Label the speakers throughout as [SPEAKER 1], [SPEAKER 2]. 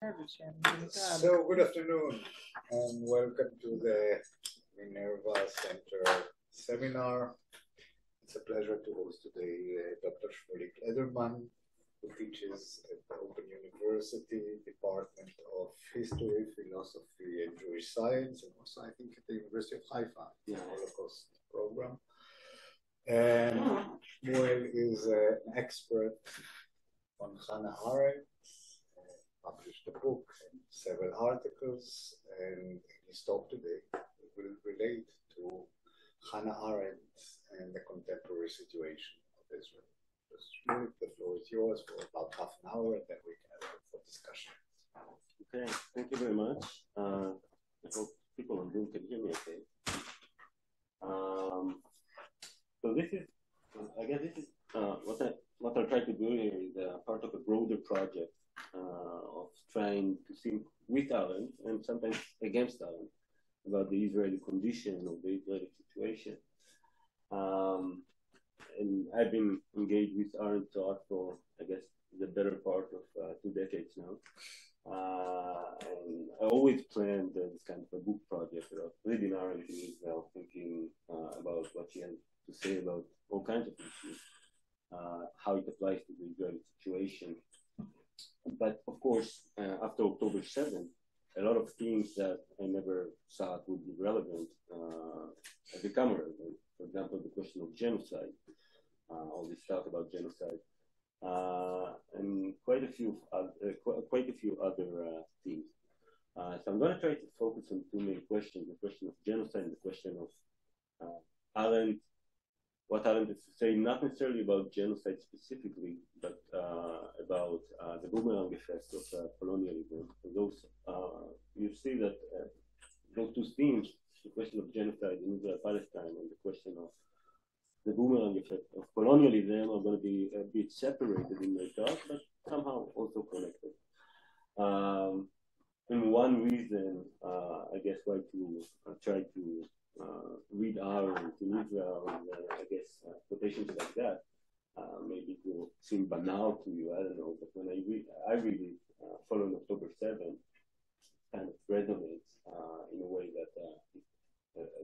[SPEAKER 1] So, good afternoon and welcome to the Minerva Center seminar. It's a pleasure to host today Dr. Shmuel Lederman, who teaches at the Open University, Department of History, Philosophy, and Jewish Science, and also I think at the University of Haifa, the Holocaust program. And Shmuel is an expert on Hannah Arendt, published a book and several articles, and his talk today will relate to Hannah Arendt and the contemporary situation of Israel. Shmuel, the floor is yours for about half an hour, and then we can have it for discussion.
[SPEAKER 2] Okay, thank you very much. I hope people on Zoom can hear me okay. So this is, I guess this is what I try to do here is part of a broader project of trying to think with Arendt and sometimes against Arendt about the Israeli condition or the Israeli situation. And I've been engaged with Arendt thought for, I guess, the better part of 2 decades now. And I always planned this kind of a book project about reading Arendt in Israel, thinking about what she has to say about all kinds of issues, how it applies to the Israeli situation. But of course, after October 7th, a lot of things that I never thought would be relevant have become relevant. For example, the question of genocide, all this talk about genocide, and quite a few other things. So I'm going to try to focus on two main questions: the question of genocide and the question of Arendt. What Arendt is to say, not necessarily about genocide specifically, but about the boomerang effect of colonialism. Those, you see that those two themes, the question of genocide in Israel-Palestine and the question of the boomerang effect of colonialism, are going to be a bit separated in my talk, but somehow also connected. And one reason, I guess, why to try to read Arendt in Israel, and I guess quotations like that, maybe it will seem banal to you, I don't know, but when I read it following October 7th, kind of resonates in a way that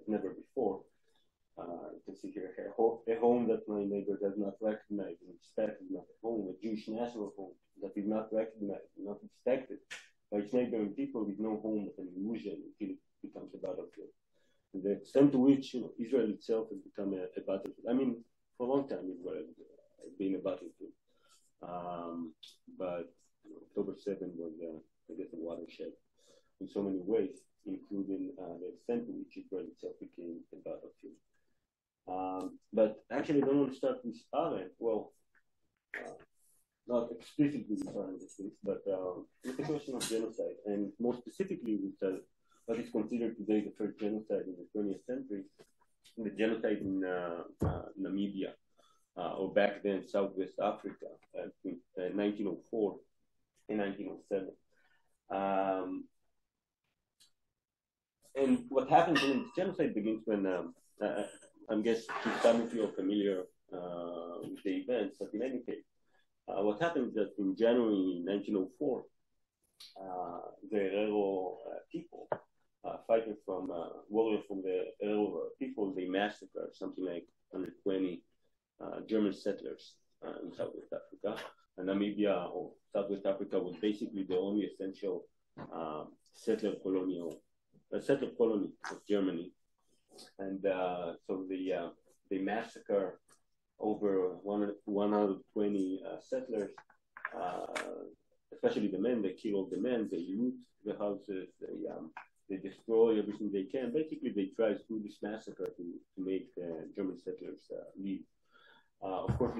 [SPEAKER 2] never before. You can see here a home that my neighbor does not recognize and respect is not a home, a Jewish national home that is not recognized, not respected by its neighboring people, with no home but an illusion until it becomes a battlefield. And the extent to which Israel itself has become a battlefield. I mean, for a long time Israel has been a battlefield. But October 7th was, I guess, a watershed in so many ways, including the extent to which Israel itself became a battlefield. But actually, I don't want to start with Arendt. Well, not explicitly with Arendt, but with the question of genocide, and more specifically with what is considered today the first genocide in the 20th century, the genocide in Namibia, or back then Southwest Africa, in 1904 and 1907. And what happens when this genocide begins when, I guess some of you are familiar with the events, but in any case, what happens is that in January 1904, the Herero people, fighters from warriors from the Herero people, they massacred something like 120 German settlers in Southwest Africa. And Namibia or Southwest Africa was basically the only essential settler colony of Germany. And so they massacre over 120 settlers, especially the men. They kill all the men, they loot the houses, they destroy everything they can. Basically, they try through this massacre to make the German settlers leave. Of course,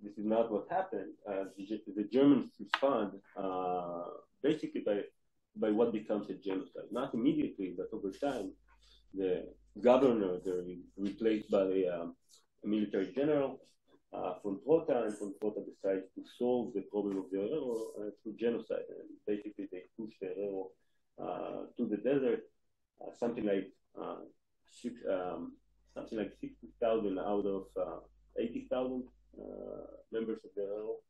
[SPEAKER 2] this is not what happened. The Germans respond basically by what becomes a genocide. Not immediately, but over time. The governor is replaced by a military general from Trota, and from Trota decides to solve the problem of the Herero through genocide. And basically, they push the Herero to the desert, something like 60,000 out of 80,000 members of the Herero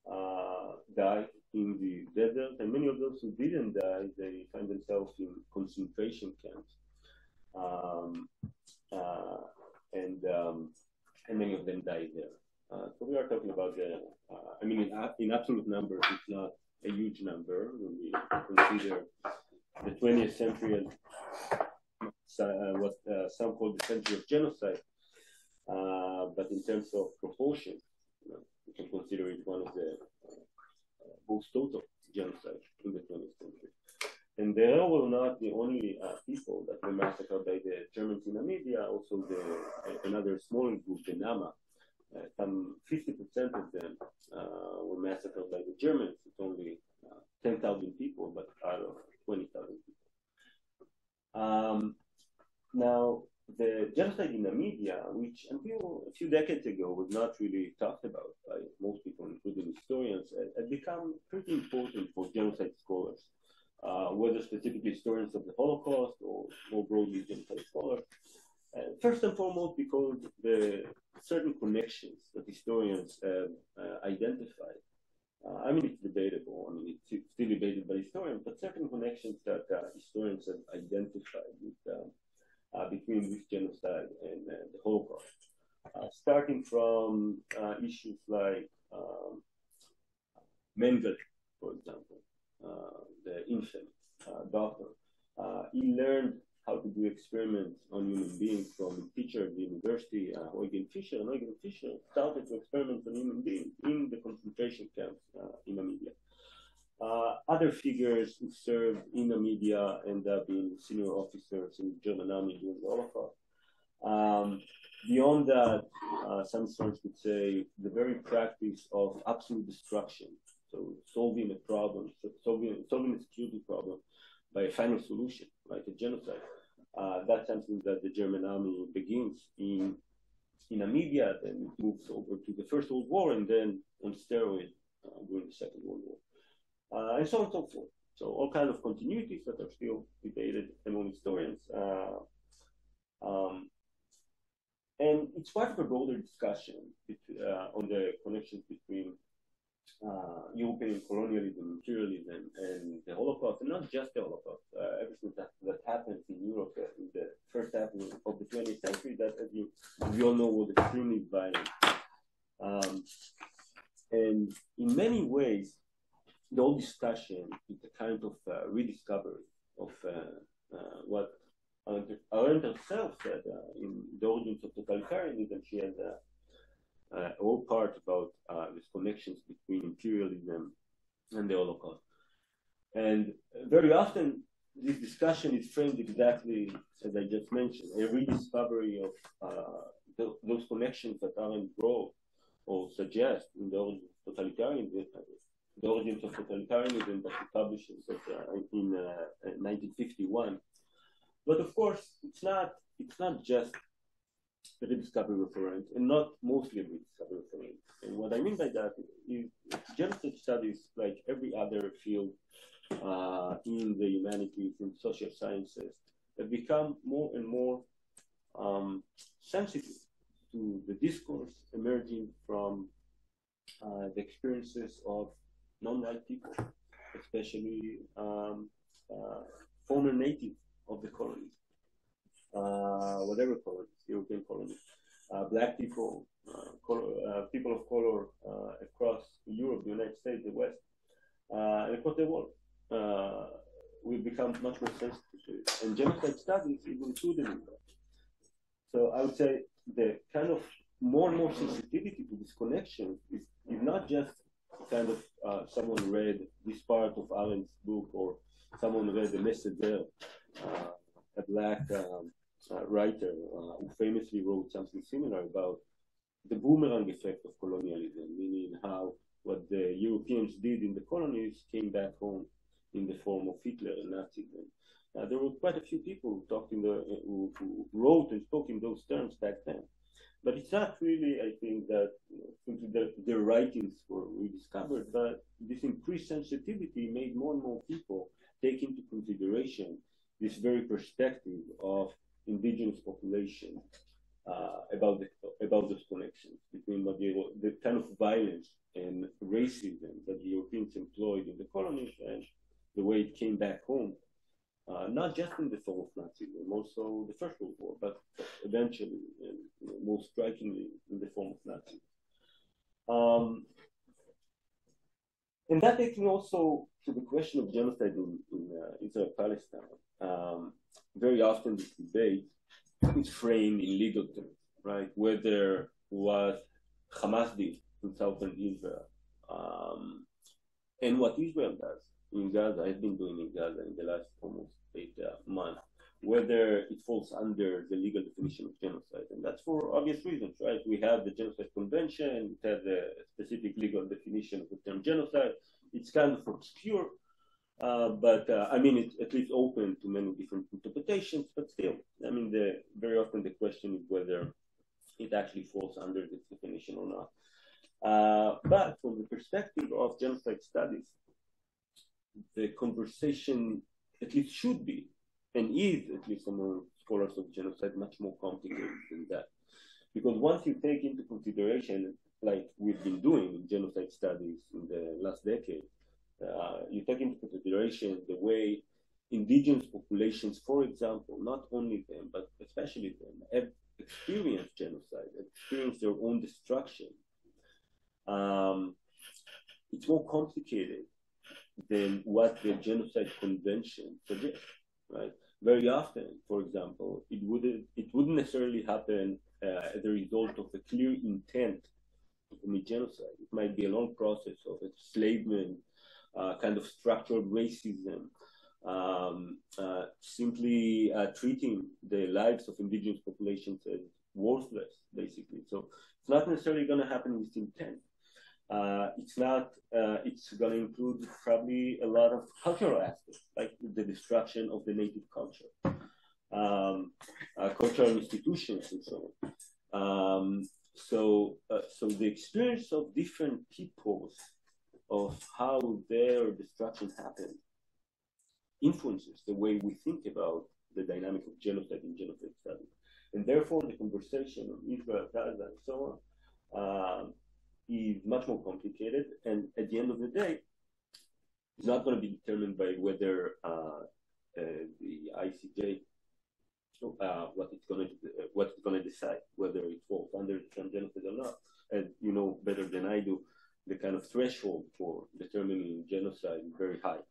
[SPEAKER 2] die in the desert, and many of those who didn't die, they find themselves in concentration camps, and many of them died there. So we are talking about in absolute numbers, it's not a huge number when we consider the 20th century as what some call the century of genocide. But in terms of proportion, we can consider it one of the most total genocides in the 20th century. And they were not the only people that were massacred by the Germans in Namibia, also another smaller group, the Nama. Some 50% of them were massacred by the Germans. It's only 10,000 people, but out of 20,000 people. Now, the genocide in Namibia, which until a few decades ago was not really talked about by most people, including historians, had become pretty important for genocide scholars, whether specifically historians of the Holocaust or more broadly genocide scholars. First and foremost, because the certain connections that historians have identified. It's debatable. It's still debated by historians, but certain connections that historians have identified with, between this genocide and the Holocaust, starting from issues like Mengele, for example, the infamous doctor. He learned how to do experiments on human beings from a teacher at the university, Eugen Fischer. And Eugen Fischer started to experiment on human beings in the concentration camps in Namibia. Other figures who served in Namibia ended up being senior officers in the German army during the Holocaust. Beyond that, some historians would say the very practice of absolute destruction, so solving a problem, solving a security problem by a final solution, like a genocide. That's something that the German army begins in Namibia, then it moves over to the First World War, and then on steroids during the Second World War. And so on and so forth. So all kinds of continuities that are still debated among historians. And it's part of a broader discussion on the connections between European colonialism, imperialism, and the Holocaust, and not just the Holocaust. Everything that happens in Europe in the first half of the 20th century, that, as we all know, was extremely violent. And in many ways, the whole discussion is a kind of rediscovery of what Arendt herself said in The Origins of Totalitarianism. She had a whole part about these connections between imperialism and the Holocaust. And very often, this discussion is framed exactly as I just mentioned, a rediscovery of those connections that Arendt wrote or suggest in The Origins of Totalitarianism. The Origins of Totalitarianism that he publishes in 1951. But of course, it's not just a rediscovery of Arendt, and not mostly a rediscovery of Arendt. And what I mean by that is genocide studies, like every other field in the humanities and social sciences, have become more and more sensitive to the discourse emerging from the experiences of non-white people, especially former natives of the colonies, whatever colonies, European colonies, black people, people of color across Europe, the United States, the West, and across the world. We've become much more sensitive to it. And genocide studies is included in that. So I would say the kind of more and more sensitivity to this connection is not just kind of someone read this part of Arendt's book, or someone read the Messenger, a black writer who famously wrote something similar about the boomerang effect of colonialism, meaning how what the Europeans did in the colonies came back home in the form of Hitler and Nazism. There were quite a few people who wrote and spoke in those terms back then. But it's not really, I think, that their writings were rediscovered, but this increased sensitivity made more and more people take into consideration this very perspective of indigenous population about those connections between the kind of violence and racism that the Europeans employed in the colonies and the way it came back home, not just in the form of Nazism, also the First World War, but eventually, and most strikingly, in the form of Nazism. And that takes me also to the question of genocide in Israel-Palestine. Very often this debate is framed in legal terms, right? Whether what Hamas did in southern Israel and what Israel does in Gaza, has been doing in Gaza in the last almost 8 months, whether it falls under the legal definition of genocide. And that's for obvious reasons, right? We have the Genocide Convention, it has a specific legal definition of the term genocide. It's kind of obscure, but I mean, it's at least open to many different interpretations, but still, I mean, very often the question is whether it actually falls under this definition or not. But from the perspective of genocide studies, the conversation at least should be, and is, at least among scholars of genocide, much more complicated than that. Because once you take into consideration, like we've been doing in genocide studies in the last decade, you take into consideration the way indigenous populations, for example, not only them, but especially them, have experienced genocide, experienced their own destruction. It's more complicated than what the Genocide Convention suggests, right? Very often, for example, it wouldn't necessarily happen as a result of a clear intent to commit genocide. It might be a long process of enslavement, kind of structural racism, simply treating the lives of indigenous populations as worthless, basically. So it's not necessarily going to happen with intent. It's going to include probably a lot of cultural aspects, like the destruction of the native culture, cultural institutions, and so on. So the experience of different peoples of how their destruction happened influences the way we think about the dynamic of genocide in genocide studies. And therefore, the conversation on Israel, Gaza, and so on, is much more complicated, and at the end of the day, it's not going to be determined by whether the ICJ what it's going to decide, whether it falls under the term genocide or not. As you know better than I do, the kind of threshold for determining genocide is very high.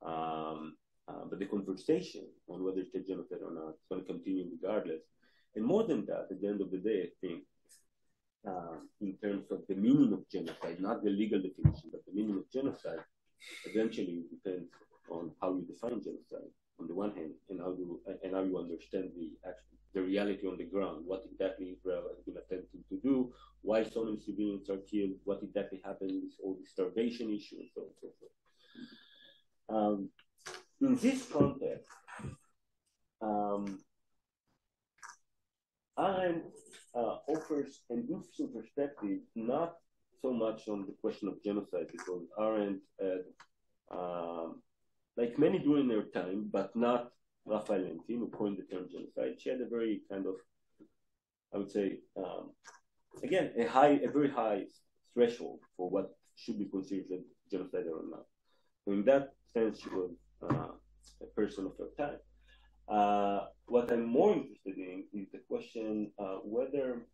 [SPEAKER 2] But the conversation on whether it's a genocide or not is going to continue regardless. And more than that, at the end of the day, I think, in terms of the meaning of genocide, not the legal definition, but the meaning of genocide, eventually depends on how you define genocide on the one hand, and how you understand the reality on the ground, what exactly Israel has been attempting to do, why so many civilians are killed, what exactly happened with all the starvation issue, and so on and so forth. In this context, Arendt offers an interesting perspective, not so much on the question of genocide, because Arendt, like many during their time, but not Raphael Lemkin, who coined the term genocide, she had a very kind of, I would say, again, a very high threshold for what should be considered genocide or not. So in that sense, she was a person of her time. What I'm more interested in is the question whether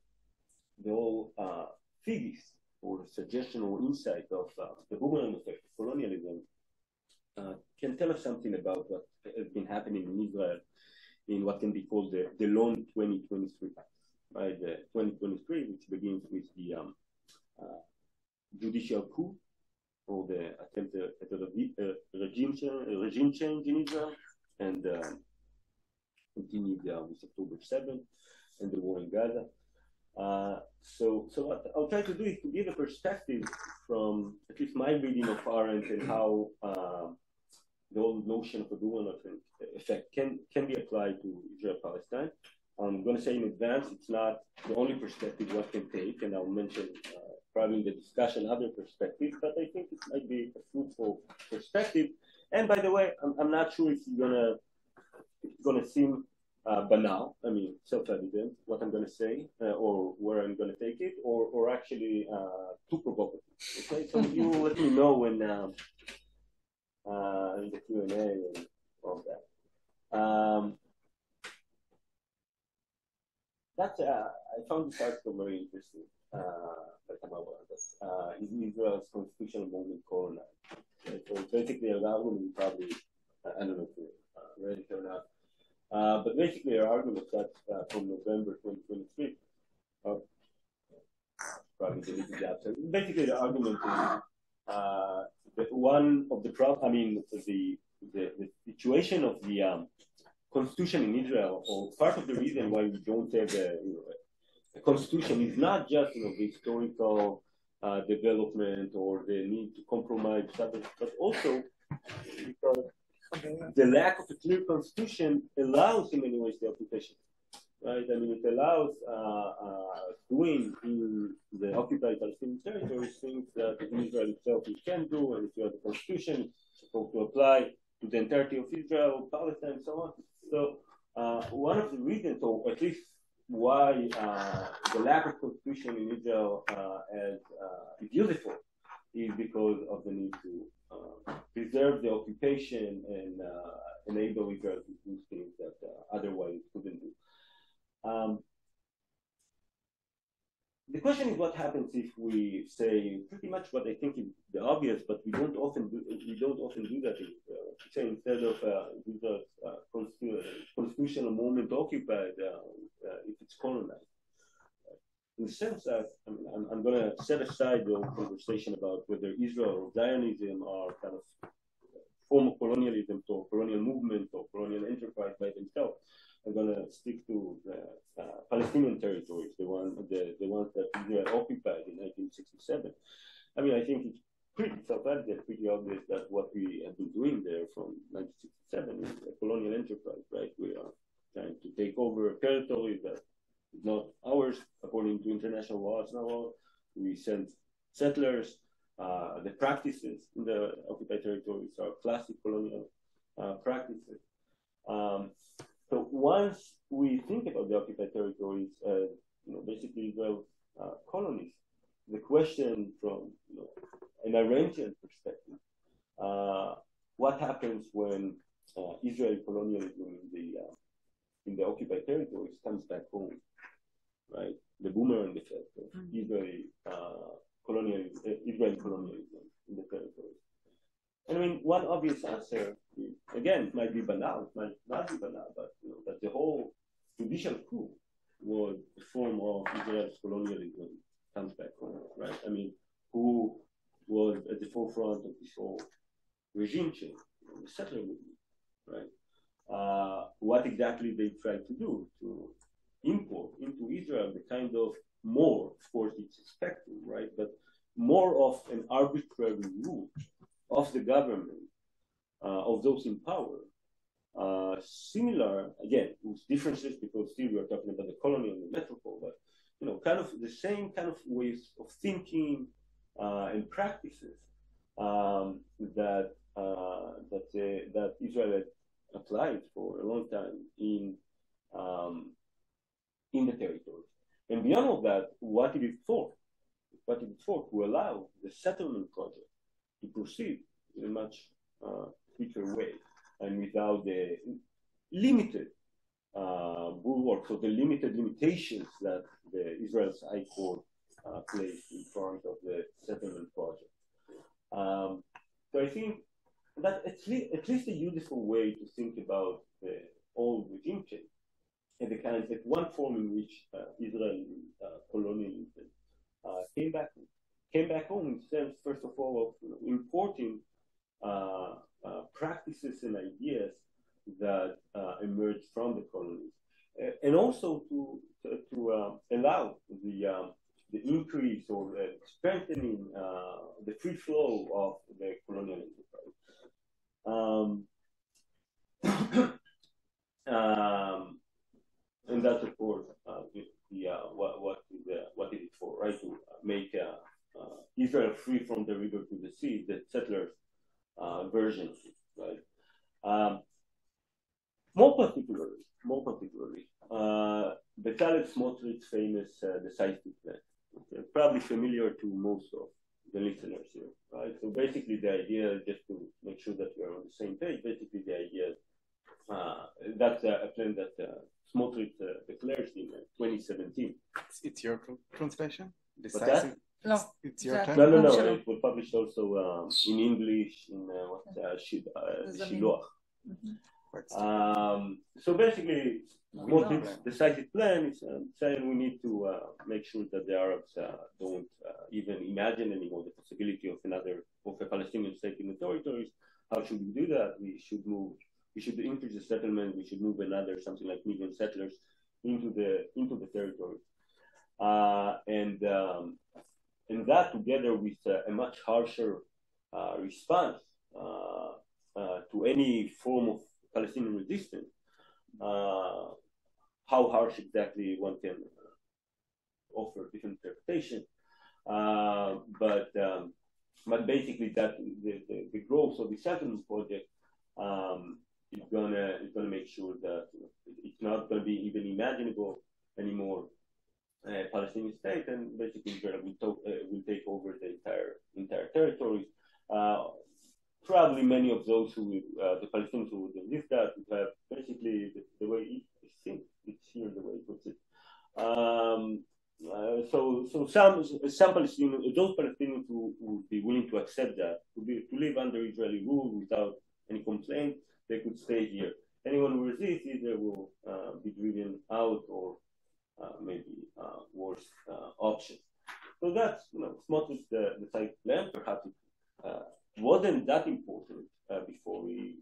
[SPEAKER 2] the whole thesis or suggestion or insight of the boomerang effect of colonialism can tell us something about what has been happening in Israel in what can be called the long 2023, right? The 2023, which begins with the judicial coup, or the attempt at a regime change in Israel, and continued with October 7th and the war in Gaza. So what I'll try to do is to give a perspective from at least my reading of Arendt and how the whole notion of a boomerang effect can be applied to Israel-Palestine. I'm going to say in advance, it's not the only perspective one can take, and I'll mention probably in the discussion other perspectives, but I think it might be a fruitful perspective. And by the way, I'm not sure if it's going to seem banal, I mean, self-evident, what I'm going to say, or where I'm going to take it, or actually too provocative. Okay, so you let me know when in the Q&A and all that. I found this article very interesting. Is Israel's constitutional movement colonized? Okay, so basically, an argument probably, I don't know if you read it or not. But basically, our argument that from November 2023, probably deleted the absence. Basically, the argument is that one of the the situation of the constitution in Israel, or part of the reason why we don't have a constitution, is not just the historical development or the need to compromise, but also because the lack of a clear constitution allows in many ways the occupation, right? I mean, it allows doing in the occupied Palestinian territories things that Israel itself can do, and if you have a constitution, it's supposed to apply to the entirety of Israel, Palestine, and so on. So one of the reasons, or at least why the lack of constitution in Israel is useful, is because of the need to preserve the occupation and enable Israel to do things that otherwise couldn't do. The question is, what happens if we say pretty much what I think is the obvious, but we don't often do that. Say instead of Israel's constitutional moment occupied, if it's colonized. In the sense that I'm going to set aside the conversation about whether Israel or Zionism are kind of form of colonialism or colonial movement or colonial enterprise by themselves. I'm going to stick to the Palestinian territories, the ones that Israel occupied in 1967. I mean, I think it's pretty self-evident, pretty obvious that what we have been doing there from 1967 is a colonial enterprise, right? We are trying to take over a territory that is not ours according to international law. It's not ours. We sent settlers. The practices in the occupied territories are classic colonial practices. So once we think about the occupied territories as basically Israel's colonies, the question from an Arendtian perspective, what happens when Israeli colonialism in the occupied territories comes back home, right? The boomerang effect of Israeli colonialism in the territories. And I mean, one obvious answer is, again, it might be banal, it might not be banal, but that the whole judicial coup was a form of Israel's colonialism comes back home, right? I mean, who was at the forefront of this whole regime change, the settler movement, right? What exactly they tried to do to import into Israel the kind of more, of course, it's expected, right? But more of an arbitrary rule of the government, of those in power, similar, again, with differences, because still we are talking about the colony and the metropole, but kind of the same kind of ways of thinking and practices that Israel had applied for a long time in the territory. And beyond all that, what it is for? What it is for? To allow the settlement project to proceed in a much quicker way and without the limited bulwarks or the limited limitations that the Israel's High Court placed in front of the settlement project. So I think that at least a useful way to think about the old regime change and the kind of one form in which Israeli colonialism came back home in the sense, first of all, of importing practices and ideas that emerged from the colonies, and also to allow the increase or the strengthening the free flow of the colonial enterprise. And that's, of course, what is it for, right? To make Israel free from the river to the sea, the settlers' version, right? More particularly, Bezalel Smotrich's famous decisive plan. Okay, probably familiar to most of the listeners here, right? So basically, the idea, just to make sure that we're on the same page, basically the idea that's a plan that Smotrich declares in 2017.
[SPEAKER 3] It's your translation?
[SPEAKER 2] Decisive?
[SPEAKER 4] No,
[SPEAKER 3] it's your
[SPEAKER 2] No,
[SPEAKER 3] time?
[SPEAKER 2] it was published also in English in Shiloh. So basically, what this decisive plan is saying we need to make sure that the Arabs don't even imagine anymore the possibility of a Palestinian state in the territories. How should we do that? We should increase the settlement. We should move something like million settlers into the territory, and that together with a much harsher response to any form of Palestinian resistance. How harsh exactly one can offer different interpretation, but basically that the growth of the settlement project is gonna make sure that it's not gonna be even imaginable anymore. Palestinian state, and basically Israel will take over the entire territory. Probably many of those the Palestinians who would resist that would have basically the way I think it's here the way it puts it. So some Palestinians, those Palestinians who would be willing to accept that, to live under Israeli rule without any complaint, they could stay here. Anyone who resists either will be driven out or maybe worse option. So that's Smotrich the side plan. Perhaps it wasn't that important before it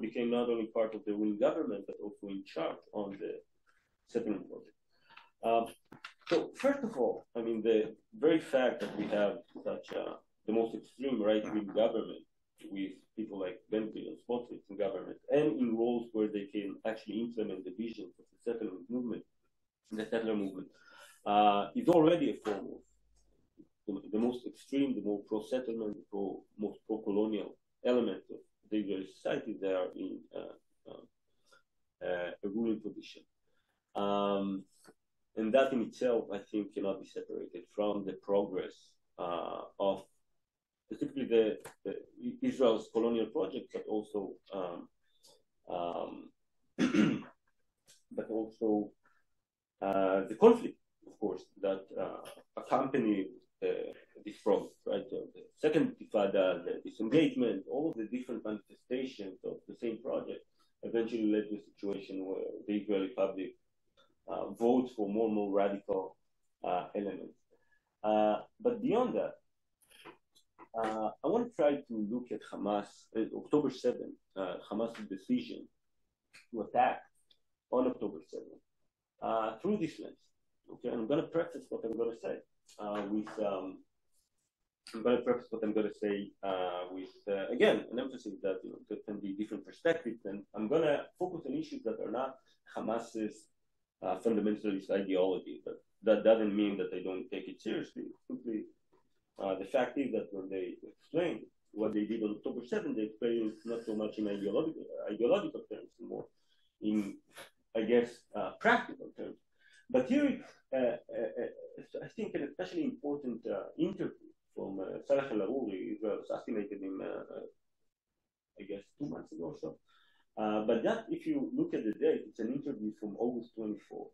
[SPEAKER 2] became not only part of the ruling government but also in charge on the settlement project. So first of all, I mean the very fact that we have such the most extreme right-wing government with people like Ben-Gvir and Smotrich in government and in roles where they can actually implement the visions of the settlement movement, the settler movement, is already a form of the most extreme, the more pro-settlement, most pro-colonial element of the Israeli society. They are in a ruling position. And that in itself, I think, cannot be separated from the progress of specifically the Israel's colonial project, but also the conflict, of course, that accompanied this project, right? The second Intifada, the disengagement, all of the different manifestations of the same project eventually led to a situation where the Israeli public votes for more and more radical elements. But beyond that, I want to try to look at Hamas, October 7th, Hamas's decision to attack on October 7th through this lens. Okay, I'm going to preface what I'm going to say with again an emphasis that there can be different perspectives, and I'm going to focus on issues that are not Hamas's fundamentalist ideology. But that doesn't mean that they don't take it seriously. Simply, the fact is that when they explain what they did on October 7th, they explain not so much in ideological terms, more in, I guess, practical terms. But here, I think an especially important interview from Salah al-Aruri. Israel assassinated him, I guess, 2 months ago or so. But that, if you look at the date, it's an interview from August 24.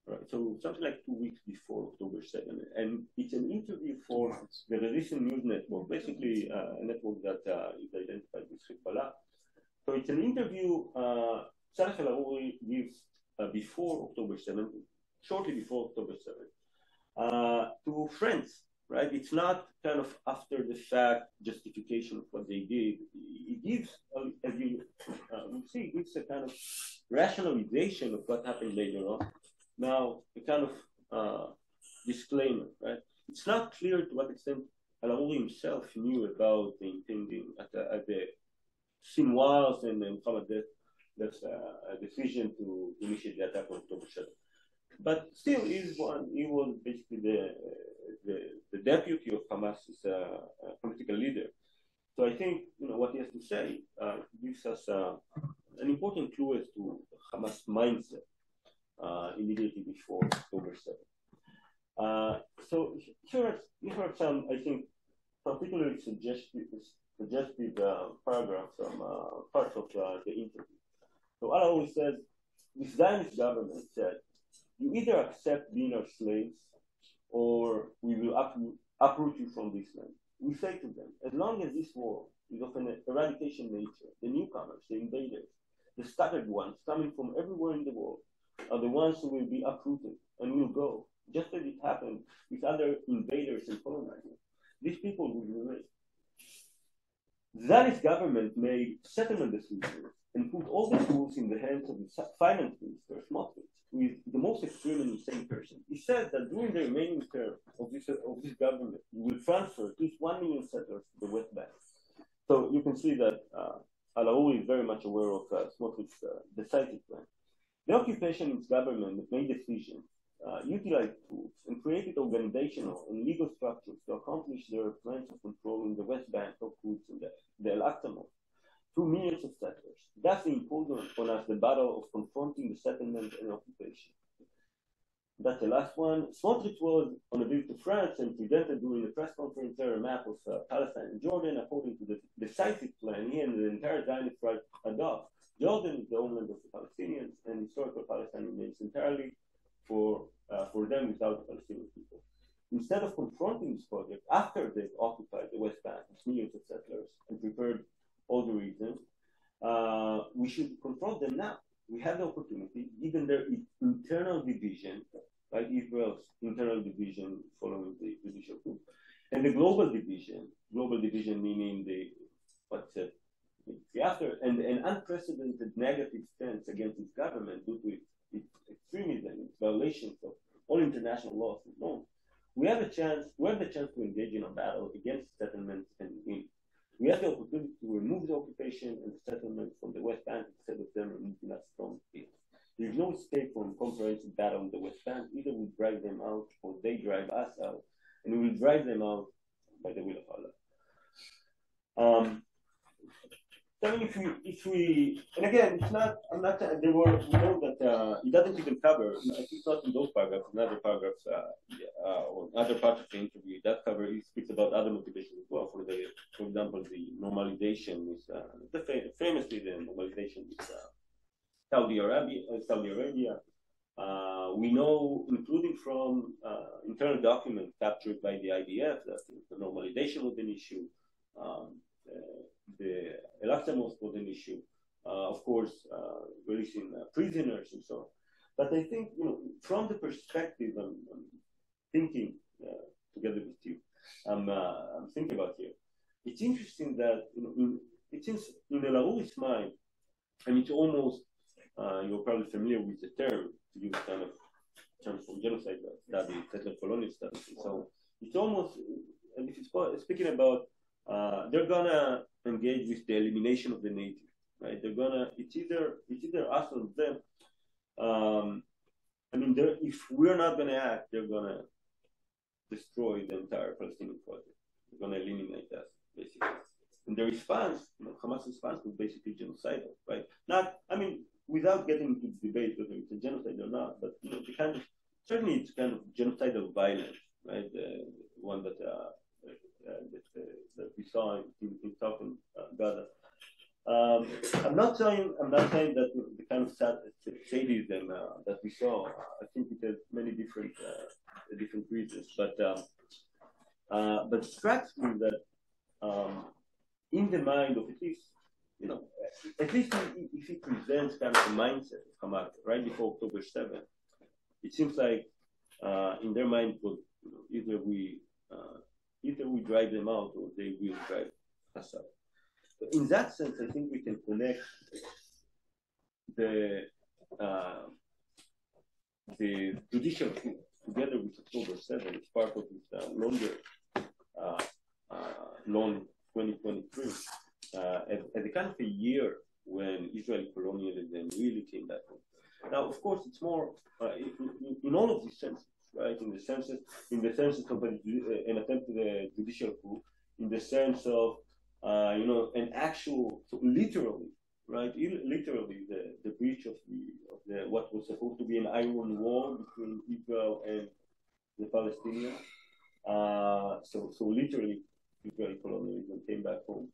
[SPEAKER 2] Right, so something like 2 weeks before October 7th, and it's an interview for the Resistance News Network, basically a network that is identified with Hezbollah. So it's an interview Salah al-Aruri gives before October 7th, shortly before October 7th, to friends. Right, it's not kind of after the fact justification of what they did. It gives, as you will see, it gives a kind of rationalization of what happened later on. Now, a kind of disclaimer, right? It's not clear to what extent al-Aruri himself knew about the impending at the Sinwars and Muhammad that's a decision to initiate the attack on October 7th. But still, he was basically the deputy of Hamas's political leader. So I think what he has to say gives us an important clue as to Hamas mindset immediately before October 7th. So here are some, I think, particularly suggestive paragraphs from parts of the interview. So Al always says, the Zionist government said, you either accept being our slaves or we will uproot you from this land. We say to them, as long as this war is of an eradication nature, the newcomers, the invaders, the scattered ones coming from everywhere in the world are the ones who will be uprooted and will go, just as it happened with other invaders and colonizers. These people will remain. The Zionist government made settlement decisions and put all the tools in the hands of the finance minister, Smotrich, who is the most extreme and insane person. He said that during the remaining term of this government, we will transfer at least 1 million settlers to the West Bank. So you can see that Alaoui is very much aware of Smotrich's decisive plan. The occupationist government made decisions, utilized tools, and created organizational and legal structures to accomplish their plans of controlling the West Bank of Quds and the Al-Aqsa Mosque through millions of settlers. Thus, they imposed on us the battle of confronting the settlement and occupation. That's the last one. Smotrich was on a visit to France and presented during a press conference there a map of Palestine and Jordan according to the decisive plan he and the entire Zionist right adopt. Jordan is the homeland of the Palestinians, and historical Palestine remains entirely for them without the Palestinian people. Instead of confronting this project after they've occupied the West Bank with millions of settlers and prepared all the reasons, we should confront them now. We have the opportunity, given their internal division, like Israel's internal division following the judicial coup, and the global division meaning after and an unprecedented negative stance against its government due to its extremism, its violations of all international laws and norms. We have the chance to engage in a battle against settlements and win. We have the opportunity to remove the occupation and the settlements from the West Bank instead of them removing us from it. There is no escape from comprehensive battle in the West Bank. Either we drive them out or they drive us out, and we will drive them out by the will of Allah. I mean, if we, and again, we know that it doesn't even cover, I think not in those paragraphs, in other paragraphs, or other parts of the interview, that cover, it speaks about other motivations as well, for example, the normalization with, famously the normalization with Saudi Arabia. We know, including from internal documents captured by the IDF, that the normalization was an issue. The Al-Aqsa Mosque was an issue, of course, releasing prisoners and so on. But I think, from the perspective I'm thinking together with you, I'm thinking about here. It's interesting that it seems in Alaoui's mind, and it's almost you're probably familiar with the term, to use kind of terms from genocide studies, settler colonial studies, and so on. It's almost, and if it's speaking about. They're gonna engage with the elimination of the native, right? It's either us or them. I mean, if we're not gonna act, they're gonna destroy the entire Palestinian project. They're gonna eliminate us, basically. And the response, Hamas' response was basically genocidal, right? Without getting into the debate whether it's a genocide or not, but certainly it's kind of genocidal violence, right? The one that we saw in South Gaza. I'm not saying that the kind of sadism that we saw. I think it has many different reasons, but it strikes me that in the mind of at least if it presents kind of a mindset of Hamas right before October 7th, it seems like in their mind was either we drive them out or they will drive us out. So in that sense, I think we can connect the judicial coup together with October 7th as part of this long 2023 as a kind of a year when Israeli colonialism really came back home. Now, of course, it's more in all of these senses. Right, in the sense of an attempt to the judicial coup, in the sense of an actual, so literally, right? Literally, the breach of the what was supposed to be an iron wall between Israel and the Palestinians. So literally, Israeli colonialism came back home.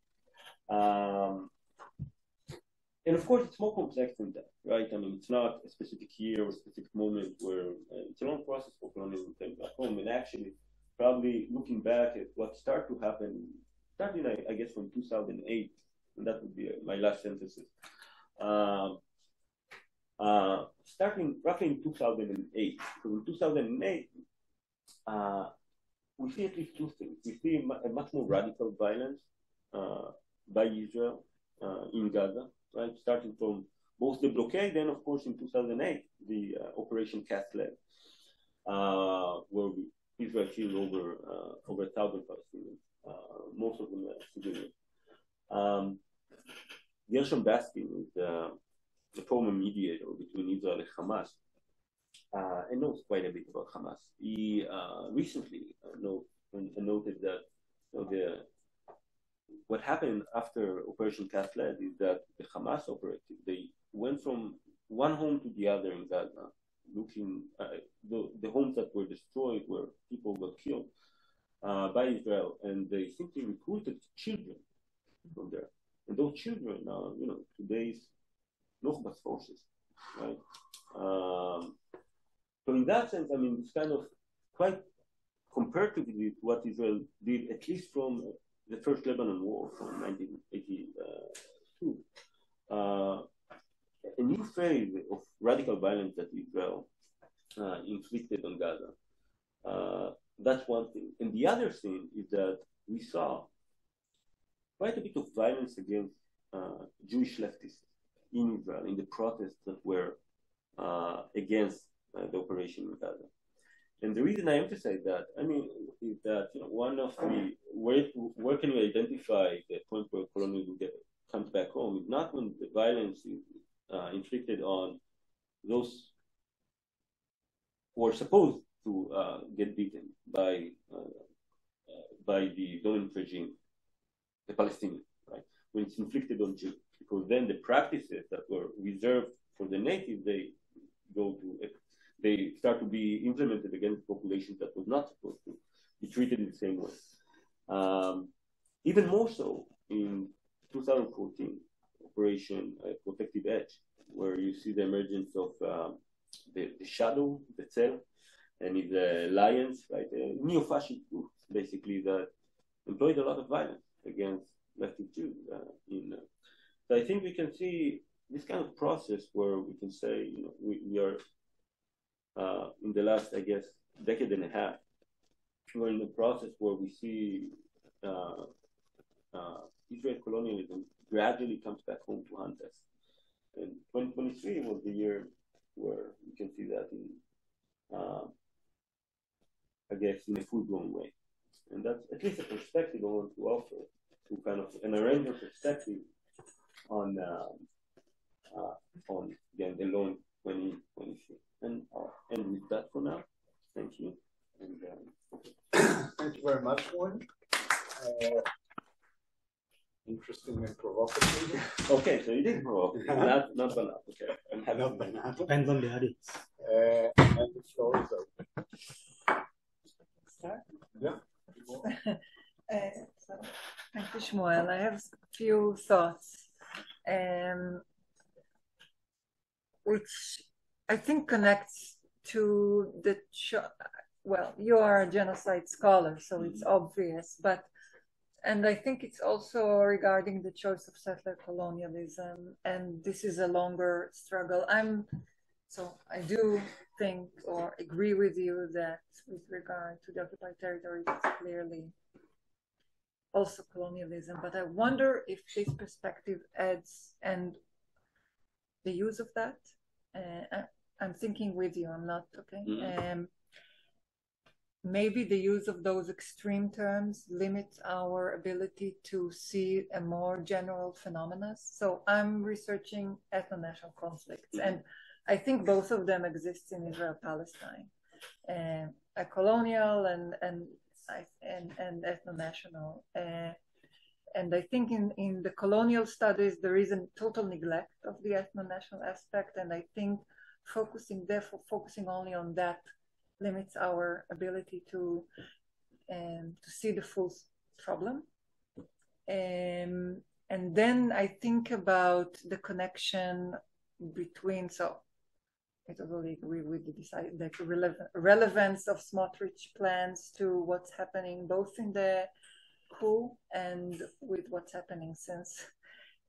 [SPEAKER 2] And of course, it's more complex than that, right? I mean, it's not a specific year or a specific moment where it's a long process for colonialism came back home. And actually, probably looking back at what started to happen, starting, I guess, from 2008, and that would be my last synthesis. Starting roughly in 2008. So in 2008, we see at least two things. We see a much more radical violence by Israel in Gaza, right? Starting from both the blockade and, of course, in 2008, the Operation Cast Lead, where Israel killed over 1,000 Palestinians, most of them civilians. Gershom Baskin is the former mediator between Israel and Hamas, and knows quite a bit about Hamas. He recently noted that what happened after Operation Cast Lead is that the Hamas operative, they went from one home to the other in Gaza, looking at the homes that were destroyed where people got killed by Israel, and they simply recruited children from there. And those children are, today's Nukhba's forces, right? So in that sense, I mean, it's kind of quite comparatively to what Israel did, at least from the first Lebanon War from 1982. A new phase of radical violence that Israel inflicted on Gaza. That's one thing. And the other thing is that we saw quite a bit of violence against Jewish leftists in Israel, in the protests that were against the operation in Gaza. And the reason I emphasize that, is that one of the where can you identify the point where colonialism comes back home is not when the violence is inflicted on those who are supposed to get beaten by the dominant regime, the Palestinians, right? When it's inflicted on Jews, because then the practices that were reserved for the natives, they start to be implemented against populations that was not supposed to be treated in the same way. Even more so in 2014, Operation Protective Edge, where you see the emergence of the shadow, the cell, and the alliance, right? Neo-fascist groups, basically, that employed a lot of violence against leftist Jews. So I think we can see this kind of process where we can say, we are in the last, I guess, decade and a half, we're in the process where we see Israeli colonialism gradually comes back home to hunt us. And 2023 was the year where we can see that in, I guess, in a full-blown way. And that's at least a perspective I want to offer, to kind of an Arendt perspective on again, the long 2023. And I'll end with that for now. Thank you. And,
[SPEAKER 1] thank you very much, Shmuel. Interesting and provocative.
[SPEAKER 2] Okay, so you did provoke. Not banal. Okay.
[SPEAKER 1] Not banal.
[SPEAKER 4] Depends on the audience.
[SPEAKER 1] And the floor is open.
[SPEAKER 5] Start?
[SPEAKER 1] Yeah.
[SPEAKER 5] So, thank you, Shmuel. I have a few thoughts, which I think connects to the, well, you are a genocide scholar, so it's obvious, and I think it's also regarding the choice of settler colonialism, and this is a longer struggle. So I do think or agree with you that with regard to the occupied territory, it's clearly also colonialism, but I wonder if this perspective adds, and the use of that, I'm thinking with you, I'm not, okay? Maybe the use of those extreme terms limits our ability to see a more general phenomena. So I'm researching ethno-national conflicts, and I think both of them exist in Israel-Palestine, a colonial and ethno-national. And I think in the colonial studies, there is a total neglect of the ethno-national aspect. And I think focusing only on that limits our ability to see the full problem. And then I think about the connection between, so I totally agree with the relevance of Smotrich plans to what's happening both in the coup and with what's happening since.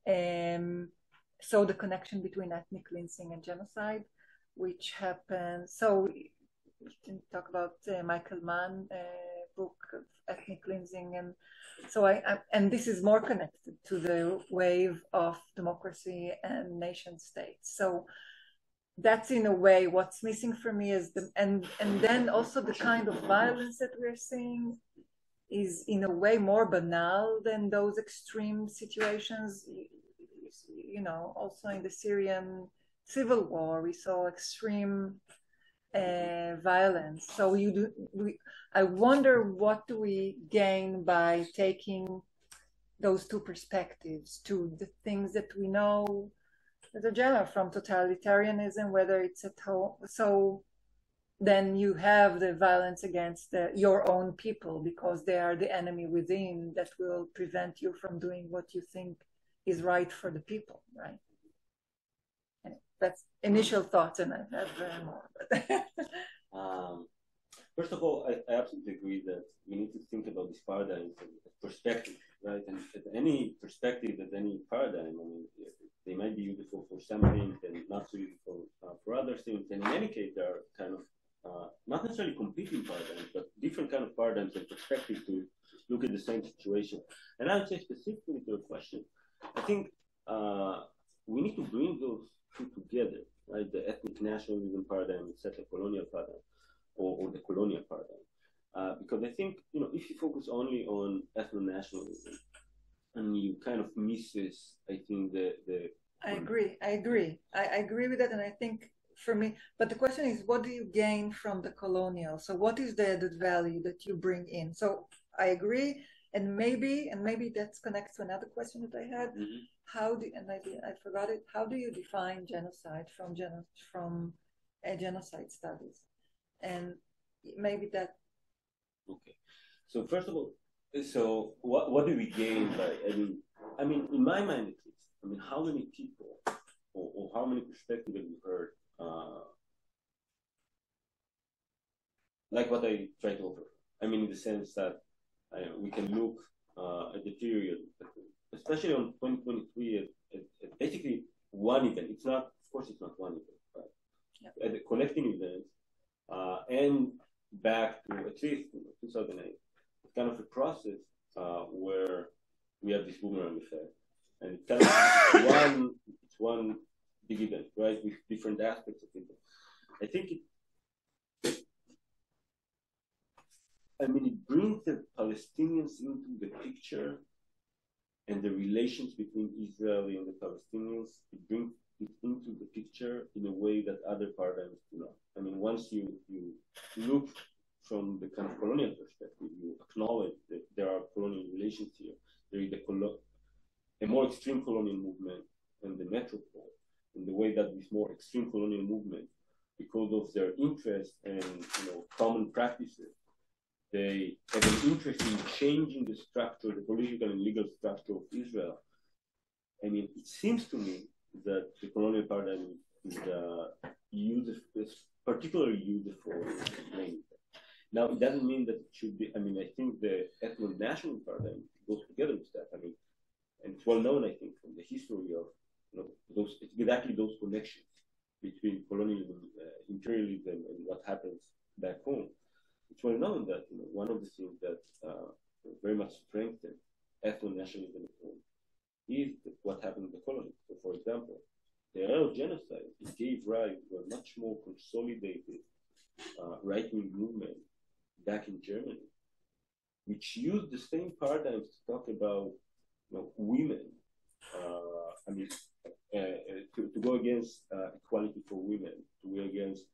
[SPEAKER 5] So the connection between ethnic cleansing and genocide, which happened. So we can talk about Michael Mann book of ethnic cleansing, and so and this is more connected to the wave of democracy and nation states. So that's in a way what's missing for me is and then also the kind of violence that we're seeing is in a way more banal than those extreme situations. You know, also in the Syrian civil war, we saw extreme violence. So I wonder what do we gain by taking those two perspectives to the things that we know that are general from totalitarianism, whether it's at home. So then you have the violence against your own people because they are the enemy within that will prevent you from doing what you think is right for the people, right? And that's initial thoughts, and I have more.
[SPEAKER 2] First of all, I absolutely agree that we need to think about these paradigms and perspective, right? And at any perspective, at any paradigm, I mean, they might be useful for some things and not so useful for other things. And in any case, there are kind of not necessarily competing paradigms, but different kind of paradigms and perspectives to look at the same situation. And I would say specifically to your question, I think we need to bring those two together, right? The ethnic nationalism paradigm, etc., colonial paradigm, or the colonial paradigm. Because I think, you know, if you focus only on ethno-nationalism, and you kind of miss this, I think I agree
[SPEAKER 5] with that, and I think for me, but the question is, what do you gain from the colonial? So what is the added value that you bring in? So I agree, and maybe that connects to another question that I had.
[SPEAKER 2] Mm-hmm.
[SPEAKER 5] I forgot it. How do you define genocide from genocide studies? And maybe that.
[SPEAKER 2] Okay. So first of all, so what do we gain by? I mean, in my mind, at least, I mean, how many people or how many perspectives have you heard? Like what I try to offer. I mean, in the sense that we can look at the period, especially on 2023, at basically one event. It's not, of course, it's not one event, right? Yeah. At the collecting event, and back to at least 2008, it's kind of a process where we have this boomerang effect, and it's kind of one big event, right, with different aspects of it. I think it brings the Palestinians into the picture and the relations between Israel and the Palestinians. It brings it into the picture in a way that other paradigms do not. I mean, once you look from the kind of colonial perspective, you acknowledge that there are colonial relations here. There is a more extreme colonial movement in the metropole, in the way that this more extreme colonial movement, because of their interest and common practices, they have an interest in changing the structure, the political and legal structure of Israel. I mean, it seems to me that the colonial paradigm is particularly useful for Now, it doesn't mean that it should be, I think the ethno-national paradigm goes together with that. And it's well known, I think, from the history of those connections between colonialism, imperialism, and what happens back home. It's well known that one of the things that very much strengthened ethno-nationalism at home is what happened in the colonies. So, for example, the Arab genocide gave rise to a much more consolidated right-wing movement back in Germany, which used the same paradigms to talk about women. To go against equality for women, to go against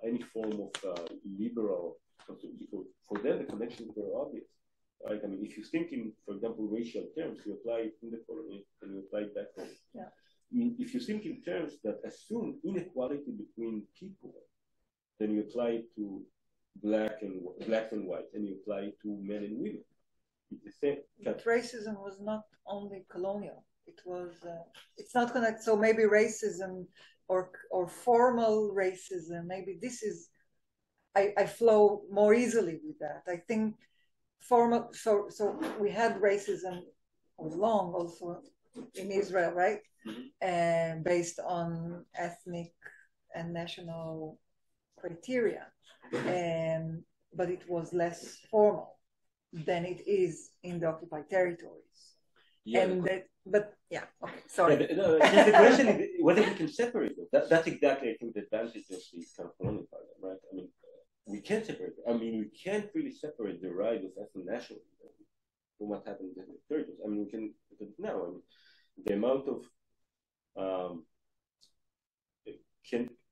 [SPEAKER 2] any form of liberal. For them, the connections were obvious. right? I mean, if you think in, for example, racial terms, you apply it in the colony and you apply it back home.
[SPEAKER 5] Yeah.
[SPEAKER 2] If you think in terms that assume inequality between people, then you apply it to blacks and whites, and you apply it to men and women. It's the same.
[SPEAKER 5] But racism was not only colonial. It was. It's not connected. So maybe racism or formal racism. Maybe this is. I flow more easily with that. I think formal. So we had racism long also in Israel, right? And based on ethnic and national criteria, but it was less formal than it is in the occupied territories.
[SPEAKER 2] Yeah.
[SPEAKER 5] And that, but yeah, okay, sorry.
[SPEAKER 2] Yeah, the question is whether we can separate it. That's exactly, I think, the advantage of the kind of colonial paradigm, right? I mean, we can separate it. I mean, we can't really separate the rise of ethno-nationalism from what happened in the 30s. I mean, we can now. I mean, the amount of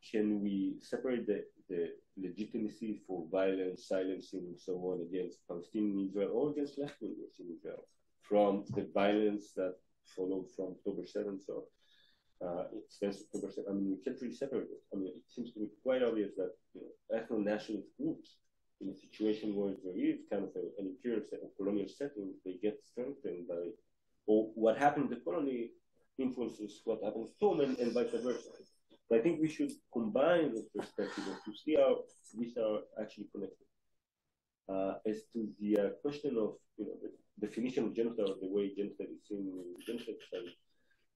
[SPEAKER 2] can we separate the legitimacy for violence, silencing, and so on against Palestinian Israel or against left-wingers in Israel from the violence that followed from October 7th? So since October 7th, I mean, we can't really separate it. I mean, it seems to be quite obvious that ethno-nationalist groups in a situation where there is kind of an imperial or colonial setting, they get strengthened by, or what happened in the colony influences what happens to them, and vice versa. But I think we should combine the perspectives to see how these are actually connected. As to the question of the definition of genocide or the way genocide is seen in genocide studies,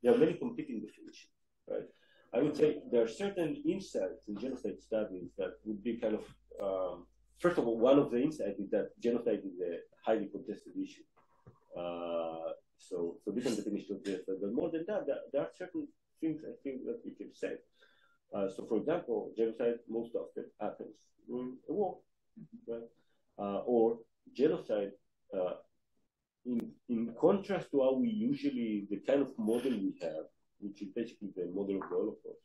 [SPEAKER 2] there are many competing definitions, right? I would say there are certain insights in genocide studies that would be kind of, first of all, one of the insights is that genocide is a highly contested issue. So different definitions of genocide, but more than that, there are certain things I think that we can say. So, for example, genocide most often happens during a war, right? Or genocide, in contrast to how we usually, the kind of model we have, which is basically the model of the Holocaust,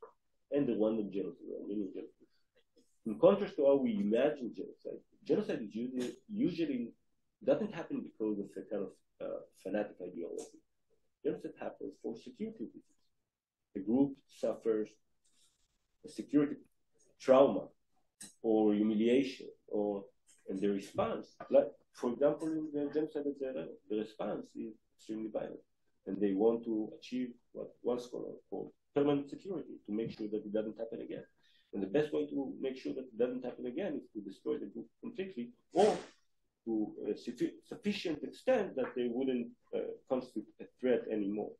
[SPEAKER 2] and the one of genocide, in contrast to how we imagine genocide is usually doesn't happen because of a kind of fanatic ideology. Genocide happens for security reasons. The group suffers a security trauma or humiliation, and the response, like for example in the genocide of the response is extremely violent, and they want to achieve what one scholar called permanent security, to make sure that it doesn't happen again. And the best way to make sure that it doesn't happen again is to destroy the group completely, or to a sufficient extent that they wouldn't constitute a threat anymore.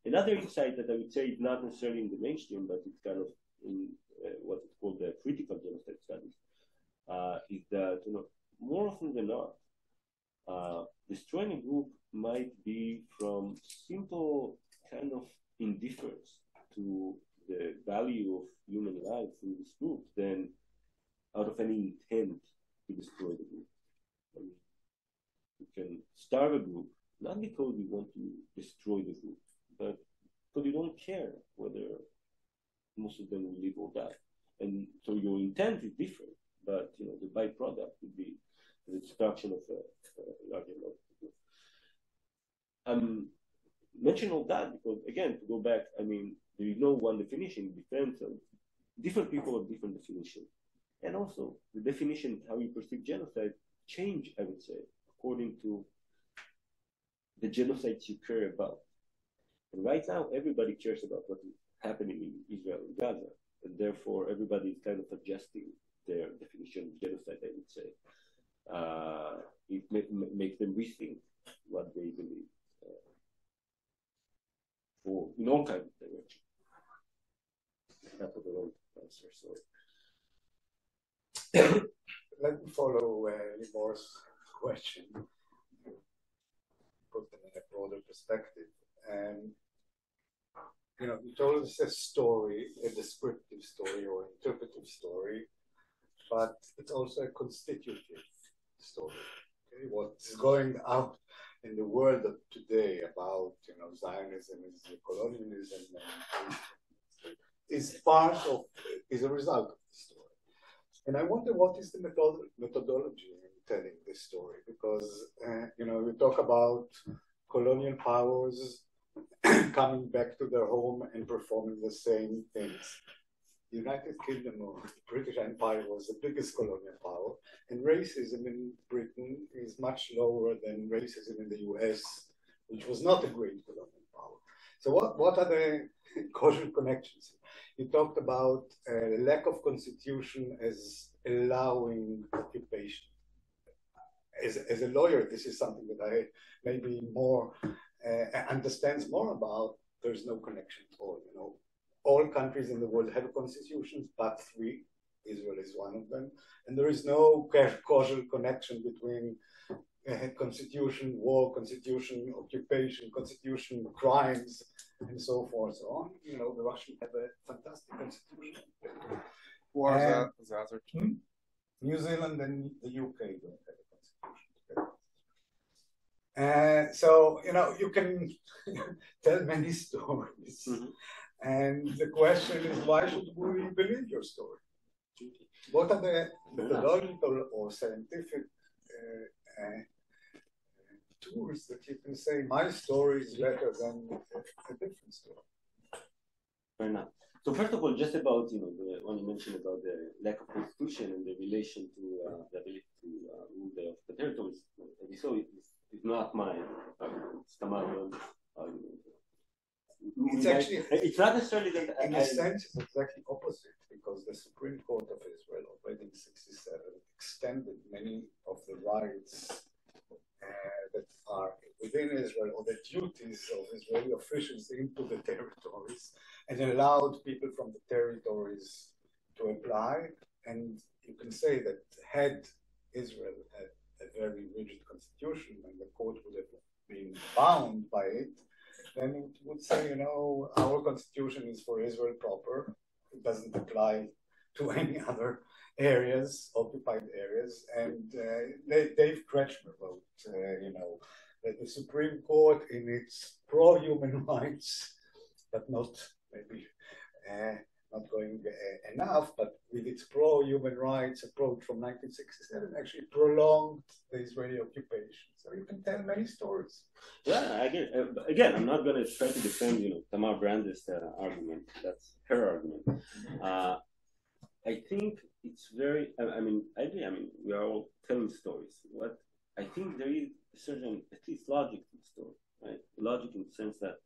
[SPEAKER 2] Another insight that I would say is not necessarily in the mainstream, but it's kind of in what is called the critical genocide studies, is that more often than not, destroying a group might be from simple kind of indifference to the value of human life in this group than out of any intent to destroy the group. I mean, you can starve a group not because you want to destroy the group, but because you don't care whether most of them will live or die. And so your intent is different, but the byproduct would be the destruction of a larger number of people. I'm mentioning all that because, again, to go back, I mean, there is no one definition. It depends on different people have different definitions. And also, the definition, how you perceive genocide, change, I would say, according to the genocides you care about. And right now, everybody cares about what is happening in Israel and Gaza. And therefore, everybody is kind of adjusting their definition of genocide, I would say. It makes them rethink what they believe in all kinds of directions. That's the wrong answer, sorry.
[SPEAKER 1] Let me follow Libor's question, put them in a broader perspective. And you told us a story, a descriptive story or interpretive story, but it's also a constitutive story. Okay? What's going out in the world of today about Zionism, colonialism, is a result of the story. And I wonder what is the methodology in telling this story, because, we talk about colonial powers coming back to their home and performing the same things. The United Kingdom or the British Empire was the biggest colonial power, and racism in Britain is much lower than racism in the US, which was not a great colonial power. So what are the causal connections? You talked about lack of constitution as allowing occupation. As a lawyer, this is something that I maybe more understands more about. There's no connection at all. All countries in the world have constitutions, but 3. Israel is one of them, and there is no causal connection between constitution, war, constitution, occupation, constitution, crimes, and so forth. So on. The Russians have a fantastic constitution.
[SPEAKER 3] Who are the other two?
[SPEAKER 1] New Zealand and the UK don't have a constitution. So you can tell many stories, and the question is, why should we believe your story? What are the methodological or scientific tools that you can say my story is better than a different story?
[SPEAKER 2] Fair enough. So first of all, just about when you mentioned about the lack of constitution and the relation to the ability to rule the territories, so it's not my argument. It's Tamar argument. It's not necessarily that.
[SPEAKER 1] In a sense, it's exactly opposite, because the Supreme Court of Israel already in '67 extended many of the rights that are within Israel, or the duties of Israeli officials into the territories, and allowed people from the territories to apply. And you can say that had Israel had a very rigid constitution and the court would have been bound by it, then it would say, our constitution is for Israel proper. It doesn't apply to any other areas, occupied areas. And Dave Kretschmer wrote, that the Supreme Court, in its pro-human rights, but not maybe not going enough, but with its pro-human rights approach from 1967, actually prolonged the Israeli occupation. So you can tell many stories.
[SPEAKER 2] Yeah, again, I'm not going to try to defend, Tamar Brandis' argument. That's her argument. I think it's very. I agree. We are all telling stories. What I think there is a certain, at least logic to the story, right? Logic in the sense that,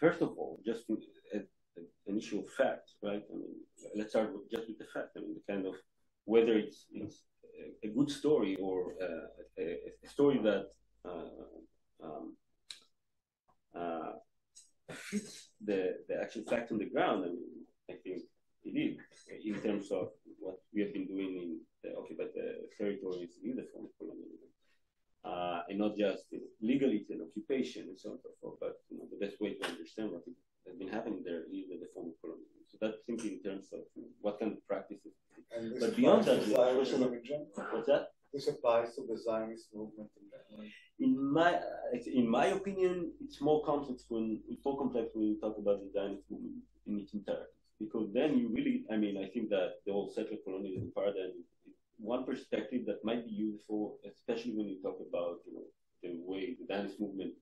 [SPEAKER 2] first of all, just an issue of fact, right? Let's start just with the fact. The kind of whether it's a good story or a story that fits the actual fact on the ground. I think it is, in terms of what we have been doing in the occupied territories in the form of colonialism, and not just legally it's an occupation and so on and so forth, but the best way to understand what has been happening there is in the form of colonialism. So that's simply in terms of what kind of practices. But beyond that, what's that?
[SPEAKER 1] This applies to the Zionist movement in general.
[SPEAKER 2] In my opinion, it's more complex when you talk about the Zionist movement in its entirety, because then you really, I think that the whole settler colonialism paradigm is one perspective that might be useful, especially when you talk about the way the Zionist movement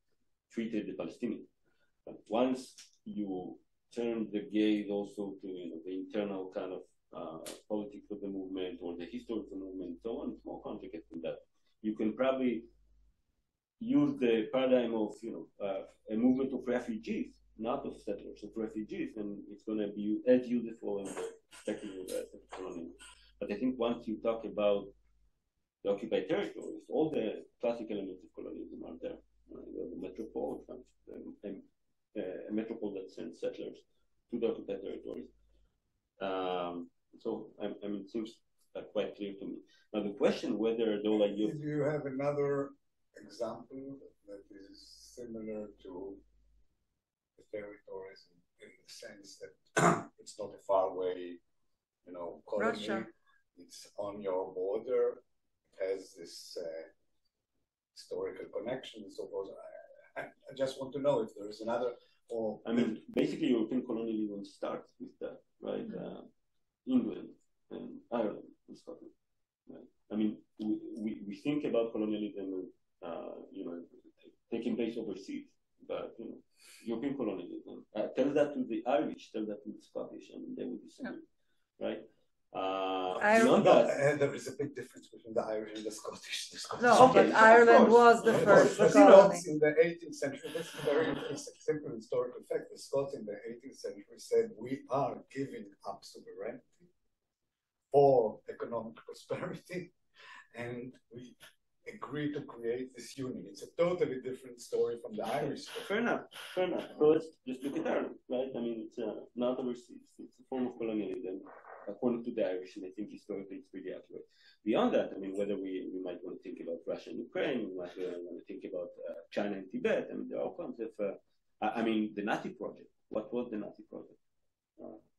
[SPEAKER 2] treated the Palestinians. But once you turn the gaze also to the internal kind of politics of the movement or the history of the movement and so on, it's more complicated than that. You can probably use the paradigm of a movement of refugees, not of settlers, of refugees, and it's going to be as useful in the perspective of colonialism. But I think once you talk about the occupied territories, all the classic elements of colonialism are there. The metropole, a metropole that sends settlers to the occupied territories. So it seems quite clear to me. Now the question whether the whole idea.
[SPEAKER 1] Do you have another example that is similar to the territories in the sense that it's not a far away, colony?
[SPEAKER 5] Russia.
[SPEAKER 1] It's on your border. It has this historical connection and so forth. I just want to know if there is another. Or
[SPEAKER 2] basically, European colonialism starts with that, right? England and Ireland and Scotland, right? we think about colonialism, taking place overseas, but European colonialism. Tell that to the Irish, tell that to the Scottish, and they would disagree, right?
[SPEAKER 1] There is a big difference between the Irish and the Scottish.
[SPEAKER 5] No, but Ireland was the first colony.
[SPEAKER 1] In the 18th century, this is a very simple historical fact. The Scots in the 18th century said, we are giving up sovereignty for economic prosperity, and we agree to create this union. It's a totally different story from the Irish story.
[SPEAKER 2] Fair enough. So let's just look at Ireland, right? I mean, it's not overseas. It's a form of colonialism, according to the Irish, and I think historically it's pretty accurate. Beyond that, I mean, whether we might want to think about Russia and Ukraine, we might want to think about China and Tibet, I mean, there are all kinds of, the Nazi project. What was the Nazi project?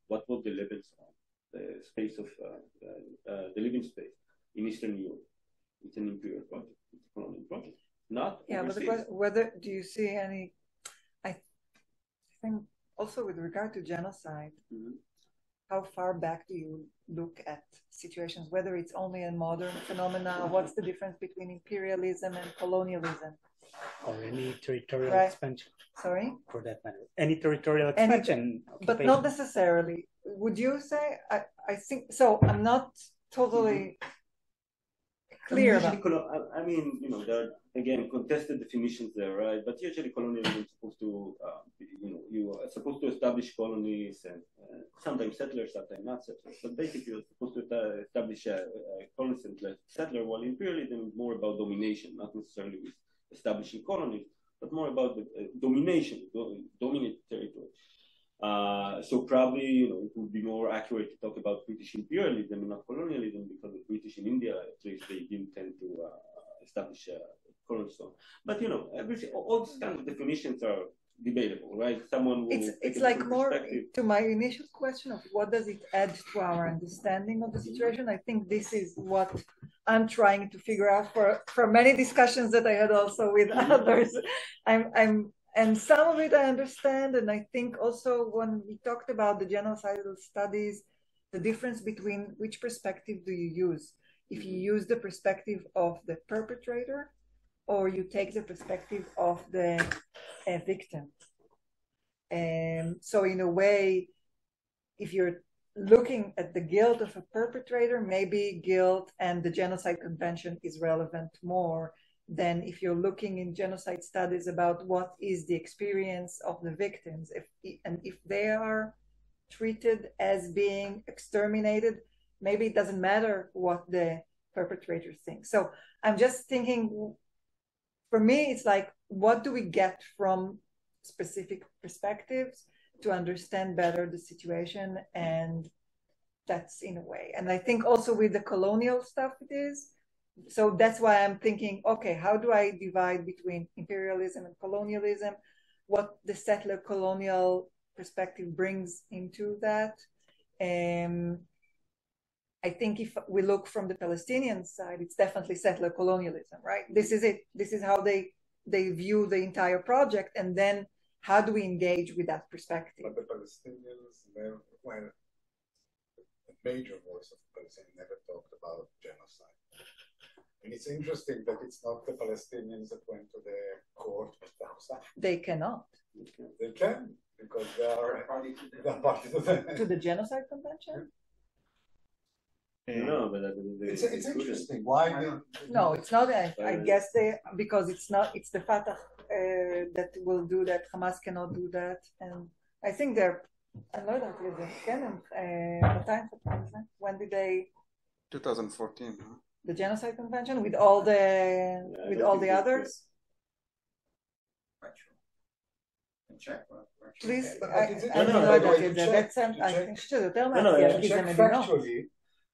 [SPEAKER 2] What was the Lebensraum, the space of, the living space in Eastern Europe? It's an imperial project, it's a colonial project. Not
[SPEAKER 5] yeah,
[SPEAKER 2] overseas.
[SPEAKER 5] but the question, whether do you see any, I think also with regard to genocide, how far back do you look at situations, whether it's only a modern phenomena, or what's the difference between imperialism and colonialism?
[SPEAKER 4] Or any territorial expansion.
[SPEAKER 5] Sorry?
[SPEAKER 4] For that matter. Any territorial expansion.
[SPEAKER 5] But not necessarily. Would you say, I think, so I'm not totally clear about.
[SPEAKER 2] I mean, there are, again, contested definitions there, right? But usually colonialism is supposed to, you are supposed to establish colonies, and sometimes settlers, sometimes not settlers. But basically, you're supposed to establish colonies and settler, while imperialism is more about domination, not necessarily with establishing colonies, but more about the domination, dominate territory. So probably, it would be more accurate to talk about British imperialism and not colonialism, because the British in India, at least, they didn't tend to establish colonies. But all these kinds of definitions are debatable, right? Someone will.
[SPEAKER 5] It's like more to my initial question of what does it add to our understanding of the situation. I think this is what I'm trying to figure out for many discussions that I had also with others. And some of it I understand, and I think also when we talked about the genocidal studies, the difference between which perspective do you use? If you use the perspective of the perpetrator, or you take the perspective of the victim. So in a way, if you're looking at the guilt of a perpetrator, maybe guilt and the Genocide Convention is relevant more than if you're looking in genocide studies about what is the experience of the victims, if they are treated as being exterminated, maybe it doesn't matter what the perpetrator thinks. So I'm just thinking, for me, it's like, what do we get from specific perspectives to understand better the situation? And that's in a way. And I think also with the colonial stuff it is. So that's why I'm thinking, okay, how do I divide between imperialism and colonialism? What the settler colonial perspective brings into that? I think if we look from the Palestinian side, it's definitely settler colonialism, right? This is it. This is how they view the entire project. And then how do we engage with that perspective?
[SPEAKER 1] But the Palestinians, well, the major voice of the Palestinians never talked about genocide. And it's interesting that it's not the Palestinians that went to the court with the Hausa.
[SPEAKER 5] They cannot.
[SPEAKER 1] They can, because they are party to
[SPEAKER 5] the Genocide Convention?
[SPEAKER 2] No, but
[SPEAKER 1] it's interesting. Why?
[SPEAKER 5] No, it's not. I guess because it's the Fatah that will do that. Hamas cannot do that. And I think they're, I know that when did they?
[SPEAKER 3] 2014.
[SPEAKER 5] The Genocide Convention with all the others. Please, I don't know that I think שיותר מעניין, כי זה מדינות.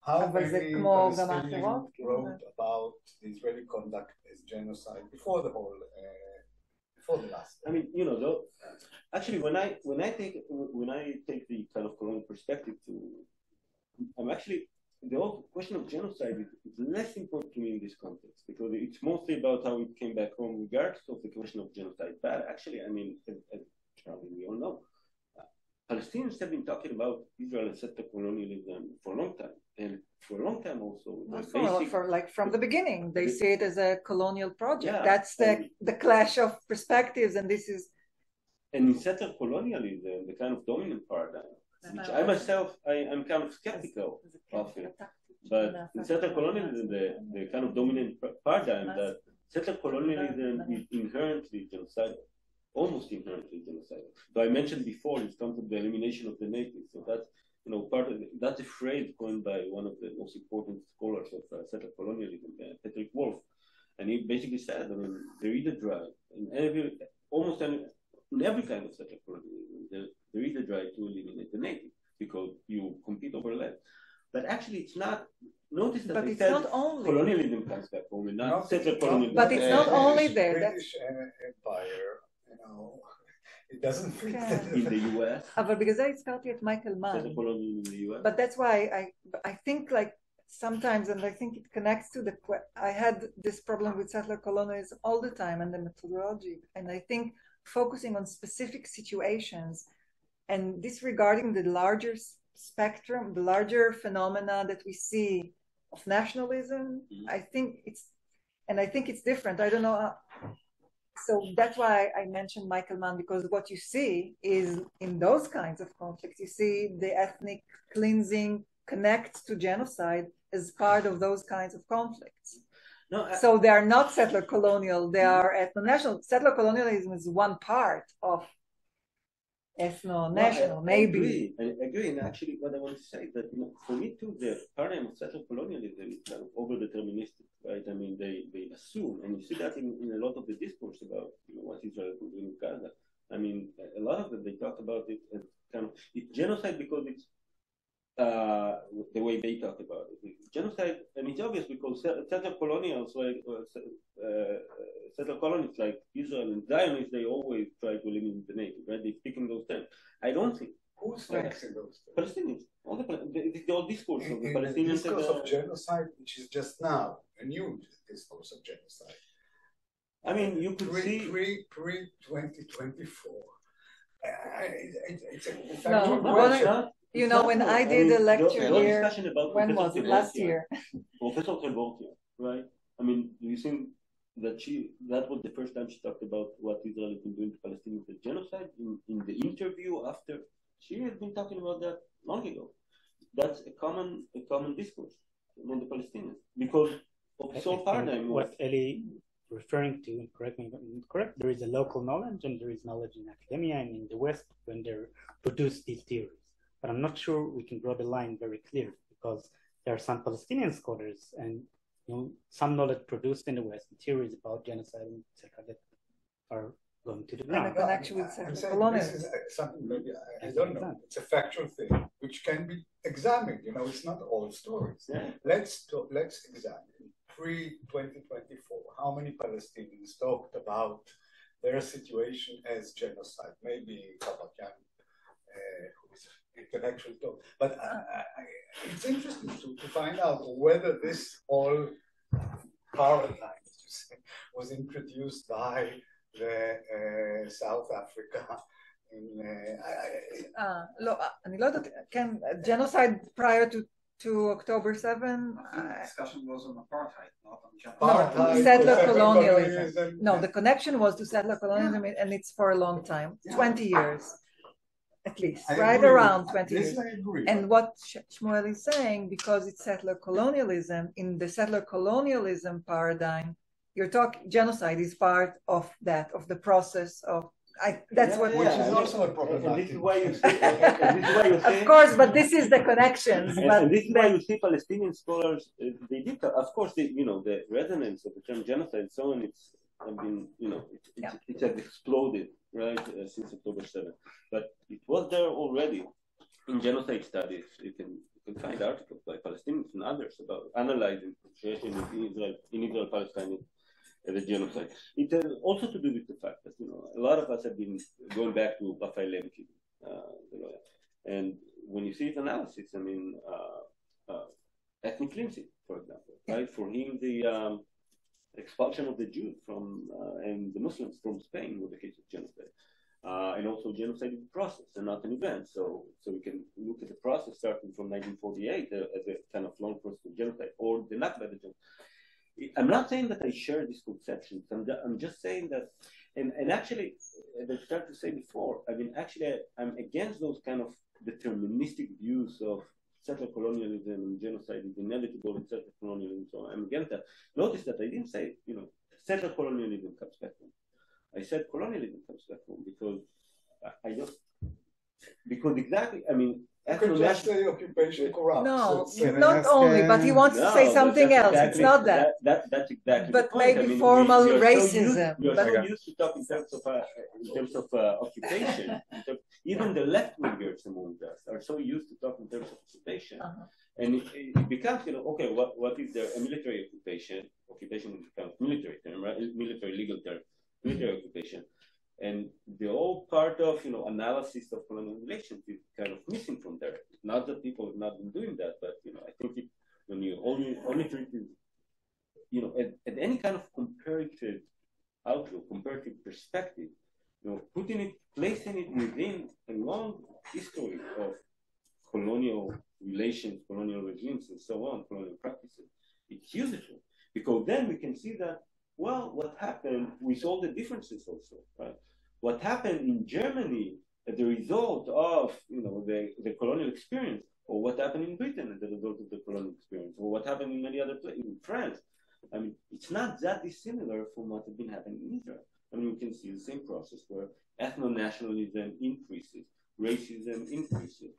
[SPEAKER 1] אבל זה כמו גם האחרות. wrote about the Israeli conduct as genocide before the last.
[SPEAKER 2] I mean, though, actually, when I take the kind of colonial perspective I'm actually, the whole question of genocide is less important to me in this context, because it's mostly about how it came back home, regardless of the question of genocide. But actually, I mean, as probably we all know, Palestinians have been talking about Israel and settler colonialism for a long time, and for a long time also.
[SPEAKER 5] For like from the beginning, they see it as a colonial project.
[SPEAKER 2] Yeah,
[SPEAKER 5] that's the clash of perspectives, and this is.
[SPEAKER 2] And in settler colonialism, the kind of dominant paradigm, which I myself, I'm kind of skeptical of it, but in settler colonialism, the kind of dominant paradigm that settler colonialism is inherently genocidal. Almost inherently genocidal. So I mentioned before, it's come to the elimination of the natives. So that's part of that's a phrase coined by one of the most important scholars of settler colonialism, Patrick Wolf, and he basically said, there is a drive in every kind of settler colonialism. There is a drive to eliminate the native because you compete over land. But actually, it's not. Notice that
[SPEAKER 5] but it's not only
[SPEAKER 2] colonialism comes back home, and not settler colonialism.
[SPEAKER 5] But it's not only there.
[SPEAKER 1] British Empire. It doesn't fit
[SPEAKER 2] in the U.S.
[SPEAKER 5] אבל בגלל זה הזכרתי את מייקל מן. But that's why I think like sometimes, and I think it connects to I had this problem with settler colonialism all the time and the methodology, and I think focusing on specific situations and disregarding the larger spectrum, the larger phenomena that we see of nationalism, I think it's different. I don't know. So that's why I mentioned Michael Mann, because what you see is in those kinds of conflicts, you see the ethnic cleansing connects to genocide as part of those kinds of conflicts. So they are not settler colonial, they are ethno-national. Settler colonialism is one part of ethno-national, maybe.
[SPEAKER 2] I agree. And actually, what I want to say is that, for me too, the paradigm of settler colonialism is kind of over-deterministic, right? They assume, and you see that in a lot of the discourse about, what Israel is doing in Gaza. A lot of them, they talk about it as kind of, it's genocide because it's the way they talk about it. It's genocide, and it's obvious because settler colonials, settler colonies like Israel and Zionists, they always try to eliminate the native, right? They speak in those terms. I don't think.
[SPEAKER 1] Who speaks in those terms?
[SPEAKER 2] Palestinians. The old discourse of the Palestinians.
[SPEAKER 1] The discourse of genocide, which is just now, a new discourse of genocide.
[SPEAKER 2] You could see
[SPEAKER 1] pre-2024. It's a factual question.
[SPEAKER 5] When I did a lecture here, when was it? Last year.
[SPEAKER 2] Professor Trevorkian, right? You think that was the first time she talked about what Israel has been doing to Palestinians as genocide in the interview after. She has been talking about that long ago. That's a common discourse among the Palestinians because of the sole paradigm.
[SPEAKER 4] What Eli referring to, and correct me if I'm incorrect, there is a local knowledge and there is knowledge in academia and in the West when they produce these theories. But I'm not sure we can draw the line very clear because there are some Palestinian scholars and some knowledge produced in the West, theories about genocide, etc., that are going to the ground.
[SPEAKER 5] And a connection with colonialism.
[SPEAKER 1] This is something maybe I don't know. It's a factual thing which can be examined. It's not all stories.
[SPEAKER 2] Yeah.
[SPEAKER 1] Let's examine pre-2024. How many Palestinians talked about their situation as genocide? Maybe Kabakan, who is intellectual talk. But it's interesting to find out whether this whole paradigm was introduced by the South Africa.
[SPEAKER 5] אני לא יודעת, כן, genocide prior to October 7.
[SPEAKER 6] The discussion was on apartheid, not on genocide.
[SPEAKER 5] No, settler colonialism. No, the connection was to settler colonialism, and it's for a long time, 20 years. At least, around 20 years. And what Shmuel is saying, because it's settler colonialism, in the settler colonialism paradigm, you're talking genocide is part of that, of the process of. Which
[SPEAKER 1] is also a problem.
[SPEAKER 2] And this is why you see.
[SPEAKER 5] Of course, but this is the connections.
[SPEAKER 2] And this is why you see Palestinian scholars. They did, of course, the resonance of the term genocide and so on. It has exploded, right, since October 7th. But it was there already in genocide studies. You can find articles by Palestinians and others about analyzing the situation in Israel-Palestine as a genocide. It has also to do with the fact that a lot of us have been going back to Raphael Lemkin, and when you see his analysis, ethnic cleansing, for example, right? For him, the expulsion of the Jews from and the Muslims from Spain was the case of genocide. And also genocide is a process and not an event. So we can look at the process starting from 1948 as a kind of long process of genocide, or the Nakba. I'm not saying that I share these conceptions. I'm just saying that, and actually, as I started to say before, I mean, actually, I'm against those kind of deterministic views of settler colonialism and genocide is inevitable in settler colonialism. So I'm against that. Notice that I didn't say, settler colonialism comes back home. I said colonialism comes back home because exactly, I mean,
[SPEAKER 1] you could just say occupation corrupts.
[SPEAKER 5] No,
[SPEAKER 1] So
[SPEAKER 5] not only, but he wants to say something else.
[SPEAKER 2] Exactly,
[SPEAKER 5] it's not that.
[SPEAKER 2] That's exactly
[SPEAKER 5] but
[SPEAKER 2] the point.
[SPEAKER 5] maybe formal racism.
[SPEAKER 2] We are so used to talk in terms of occupation. Even the left wingers among us are so used to talk in terms of occupation. And it becomes, okay, what is there? A military occupation? Occupation is kind of military term, right? Military legal term, military occupation. And the whole part of, analysis of colonial relations is kind of missing from there. Not that people have not been doing that, but, I think when you only treat it, at any kind of comparative outlook, comparative perspective, placing it within a long history of colonial relations, colonial regimes, and so on, colonial practices, it's useful because then we can see that, well, what happened with all the differences also, right? What happened in Germany as a result of, the colonial experience, or what happened in Britain as a result of the colonial experience, or what happened in many other places, in France. I mean, it's not that dissimilar from what has been happening in Israel. I mean, we can see the same process where ethno-nationalism increases, racism increases,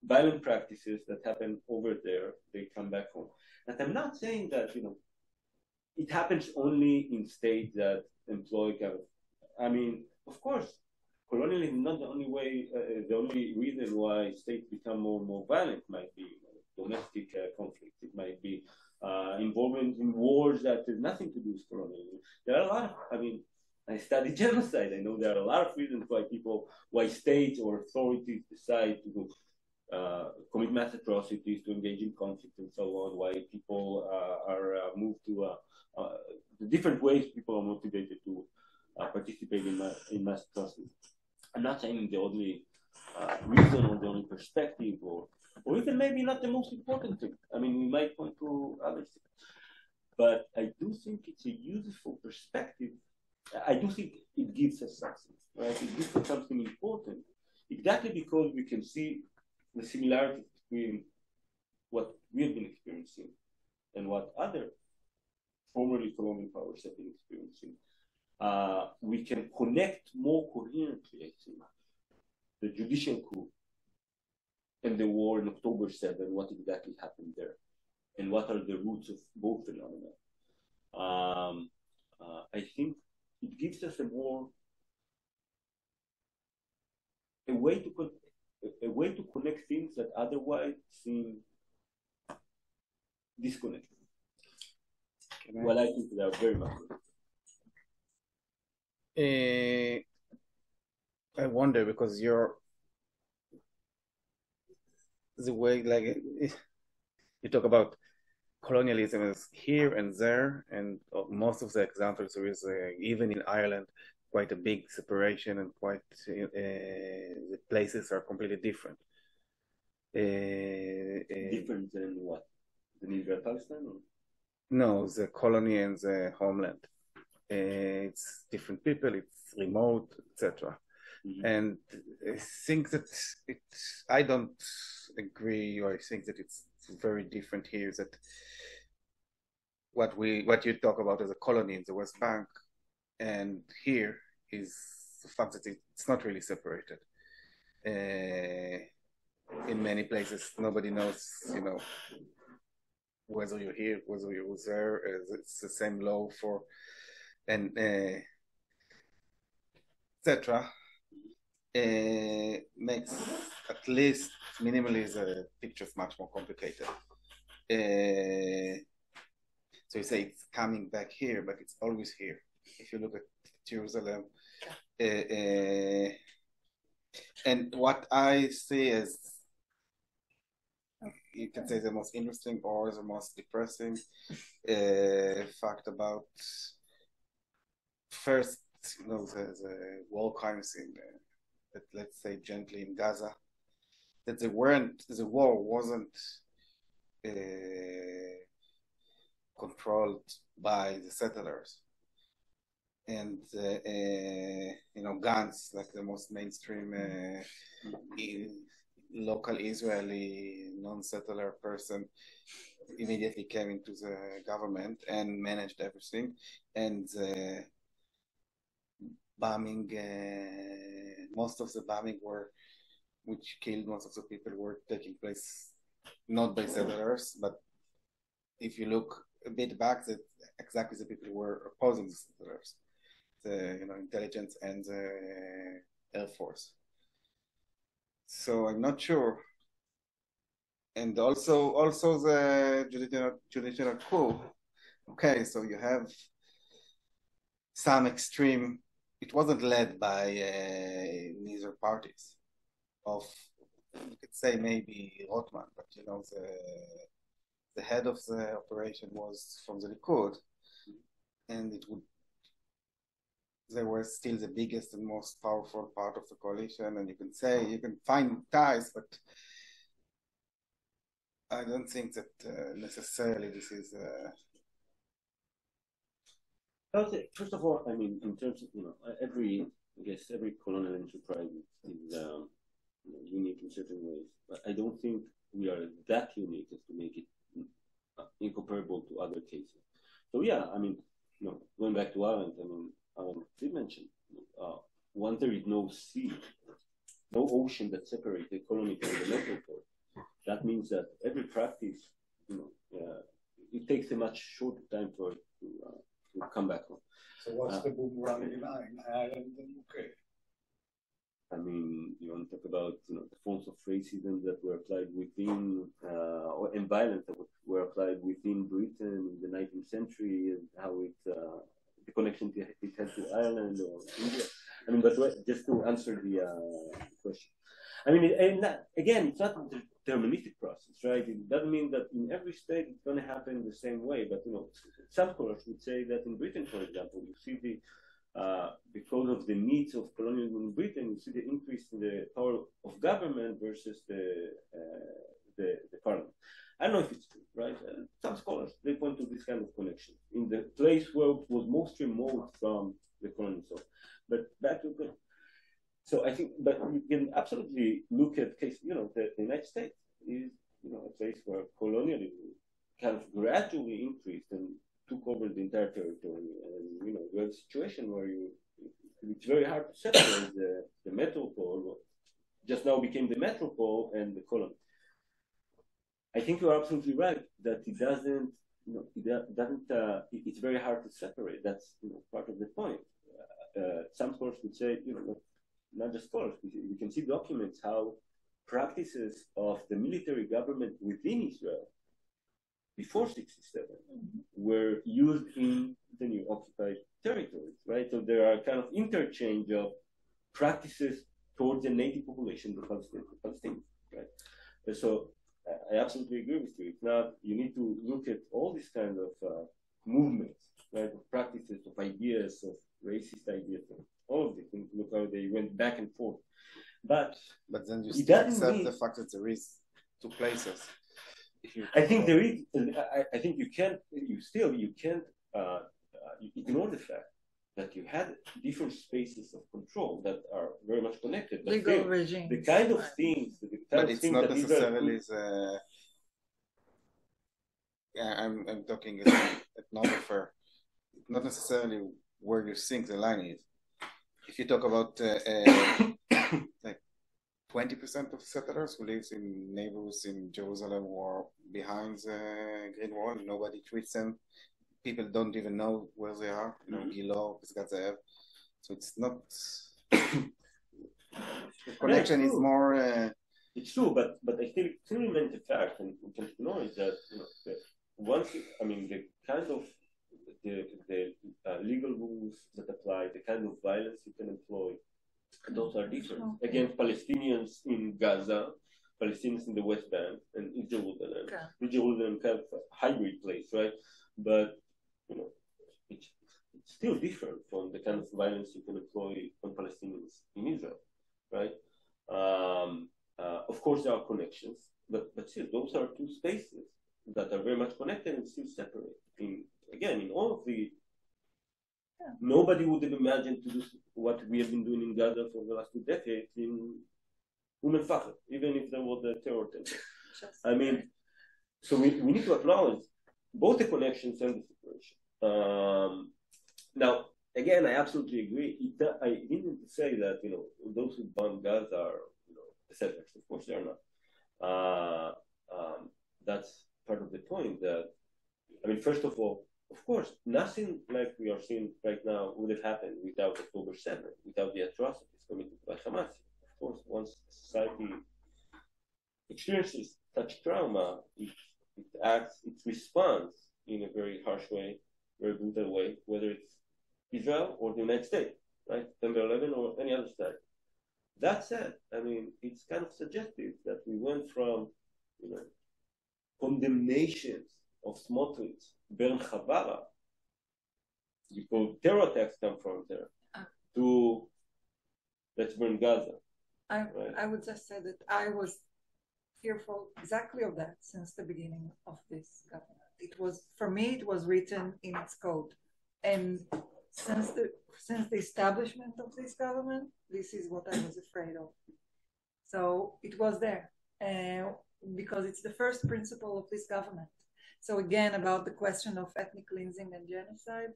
[SPEAKER 2] violent practices that happen over there, they come back home. And I'm not saying that, it happens only in states that employ I mean, of course, colonialism is not the only way, the only reason why states become more and more violent. It might be domestic conflicts. It might be involvement in wars that has nothing to do with colonialism. There are a lot of, I study genocide. I know there are a lot of reasons why states or authorities decide to commit mass atrocities, to engage in conflict and so on, why people are moved to the different ways people are motivated to participate in mass atrocities. I'm not saying the only reason or the only perspective or even maybe not the most important thing. I mean, we might point to other things. But I do think it's a useful perspective. I do think it gives us something, right? It gives us something important. Exactly because we can see the similarities between what we have been experiencing and what other formerly colonial powers have been experiencing. We can connect more coherently, I think, the judicial coup and the war in October 7, what exactly happened there, and what are the roots of both phenomena. I think it gives us a way to connect things that otherwise seem disconnected. Well, I think they are very much.
[SPEAKER 3] I wonder because the way like you talk about colonialism is here and there, and most of the examples there is even in Ireland quite a big separation and quite the places are completely different.
[SPEAKER 2] Different than what? The Israel Palestine? Or?
[SPEAKER 3] No, the colony and the homeland. It's different people, it's remote, etc. Mm-hmm. And I think that I don't agree, or I think that it's very different here, that what you talk about as a colony in the West Bank and here is the fact that it's not really separated. In many places, nobody knows, whether you're here, whether you're there. It's the same law for, and etc. Makes at least minimally the pictures much more complicated. So you say it's coming back here, but it's always here. If you look at Jerusalem, and what I see as, you can say, the most interesting or the most depressing fact about first the war crimes let's say gently in Gaza, that the war wasn't controlled by the settlers, and guns, like the most mainstream local Israeli non-settler person, immediately came into the government and managed everything, and bombing, most of the bombing which killed most of the people, were taking place not by settlers, but if you look a bit back, that exactly the people who were opposing the settlers, the intelligence and the Air Force. So I'm not sure. And also the judicial coup. Okay, so you have some extreme. It wasn't led by neither parties. You could say maybe Rothman, but the head of the operation was from the Likud, and they were still the biggest and most powerful part of the coalition. And you can find ties, but I don't think that necessarily this is.
[SPEAKER 2] First of all, I mean, in terms of every colonial enterprise is unique in certain ways, but I don't think we are that unique as to make it incomparable to other cases. So yeah, I mean, going back to Arendt, Arendt did mention once there is no sea, no ocean that separates the colony from the metropole, that means that every practice, it takes a much shorter time for it to come back home.
[SPEAKER 1] So what's the boomerang in Ireland and UK?
[SPEAKER 2] I mean, you want to talk about the forms of racism that were applied within, and violence that were applied within Britain in the 19th century, and how the connection it has to Ireland or India. I mean, but just to answer the question, I mean, again, it's not a deterministic process, right? It doesn't mean that in every state it's going to happen the same way. But some scholars would say that in Britain, for example, you see because of the needs of colonialism in Britain, you see the increase in the power of government versus the parliament. I don't know if it's true, right? Some scholars, they point to this kind of connection in the place where it was most remote from the colonial soil. But back to the, so I think, but you can absolutely look at case, the United States is, a place where colonialism kind of gradually increased and took over the entire territory. And, you have a situation where it's very hard to separate the metropole, just now became the metropole, and the colony. I think you're absolutely right that it doesn't, it's very hard to separate. That's part of the point. Some scholars would say, not just scholars, we can see documents how practices of the military government within Israel before 67 were used in the new occupied territories, right? So there are kind of interchange of practices towards the native population, the Palestinians, right? And so I absolutely agree with you. It's not, you need to look at all these kind of movements, right? Of practices, of ideas, of racist ideas, all of these things. Look how they went back and forth. But
[SPEAKER 3] then you still accept the fact that there is two places.
[SPEAKER 2] I think there is. I think you can't ignore the fact that you had different spaces of control that are very much connected. But
[SPEAKER 5] legal regime.
[SPEAKER 2] The kind of things.
[SPEAKER 3] But it's not necessarily. I'm talking as an ethnographer. Not necessarily where you think the line is. If you talk about like 20% of settlers who live in neighborhoods in Jerusalem or behind the Green Wall, nobody treats them. People don't even know where they are. Gilo, Pisgat Ze'ev. So it's not. The connection is more.
[SPEAKER 2] It's true, but I think still remains the fact, and we can know is that once the kind of the legal rules that apply, the kind of violence you can employ, those are different against Palestinians in Gaza, Palestinians in the West Bank, and in Jerusalem. Jerusalem kind of a hybrid place, right? But it's still different from the kind of violence you can employ on Palestinians in Israel, right? Of course, there are connections, but still, those are two spaces that are very much connected and still separate. In all of the, nobody would have imagined to do what we have been doing in Gaza for the last 2 decades in Al-Fakhr, even if there was a terror attack. I mean, so we need to acknowledge both the connections and the separation. Now, again, I absolutely agree. I didn't say that those who bomb Gaza are the settlers. Of course, they are not. That's part of the point. That first of all, of course, nothing like we are seeing right now would have happened without October 7th, without the atrocities committed by Hamas. Of course, once society experiences such trauma, it responds in a very harsh way, very brutal way, whether it's Israel or the United States, right? September 11 or any other state. That said, it's kind of suggestive that we went from, condemnations of Smotrich, Bern Chavara, because terror attacks come from there, to let's burn Gaza.
[SPEAKER 5] I would just say that I was fearful exactly of that since the beginning of this government. For me, it was written in its code. And since the establishment of this government, this is what I was afraid of. So it was there, because it's the first principle of this government. So again, about the question of ethnic cleansing and genocide,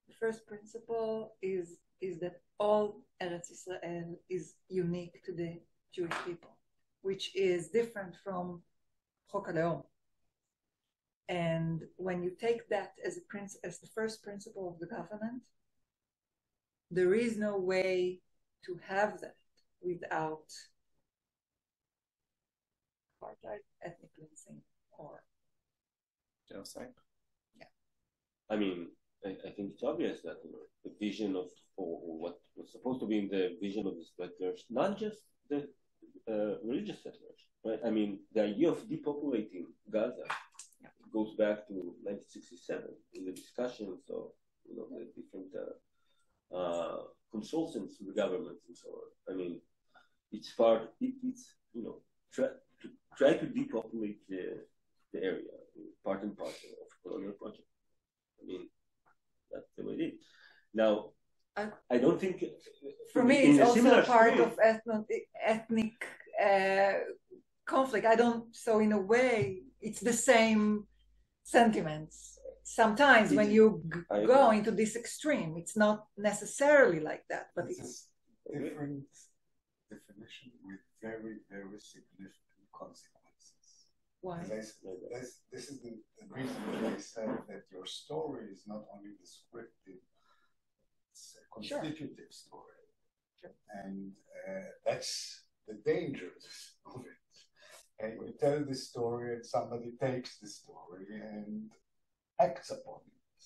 [SPEAKER 5] the first principle is that all Eretz Israel is unique to the Jewish people, which is different from Chok HaLeom. And when you take that as the first principle of the government, there is no way to have that without apartheid, ethnic cleansing, or
[SPEAKER 3] genocide.
[SPEAKER 5] Yeah.
[SPEAKER 2] I think it's obvious that the vision of or what was supposed to be in the vision of the settlers, not just the religious settlers, right? The idea of depopulating Gaza goes back to 1967 in the discussions of the different consultants with the government and so on. It's try to depopulate the area, part and parcel of colonial project. That's the way it is. Now, I don't think
[SPEAKER 5] for me it's also part of ethnic conflict. So in a way, it's the same sentiments. Sometimes when you go into this extreme, it's not necessarily like that, but it's
[SPEAKER 1] a different definition with very, very significant consequences.
[SPEAKER 5] Why?
[SPEAKER 1] This is the reason why I said that your story is not only descriptive, it's a constitutive story.
[SPEAKER 5] Sure.
[SPEAKER 1] And that's the dangers of it. And you tell the story and somebody takes the story and acts upon it.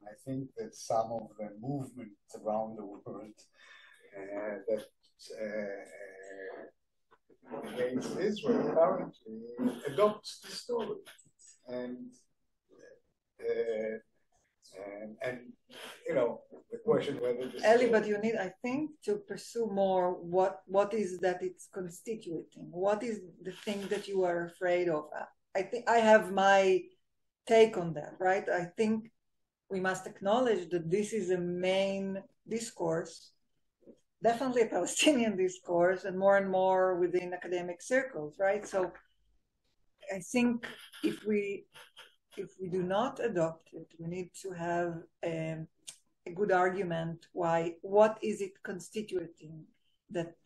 [SPEAKER 1] And I think that some of the movements around the world that against Israel currently adopts the story. And the question whether this
[SPEAKER 5] Eli, but you need, I think, to pursue more what is that it's constituting. What is the thing that you are afraid of? I think I have my take on that, right? I think we must acknowledge that this is a main discourse, definitely a Palestinian discourse, and more within academic circles, right? So I think if we do not adopt it, we need to have a good argument why, what is it constituting that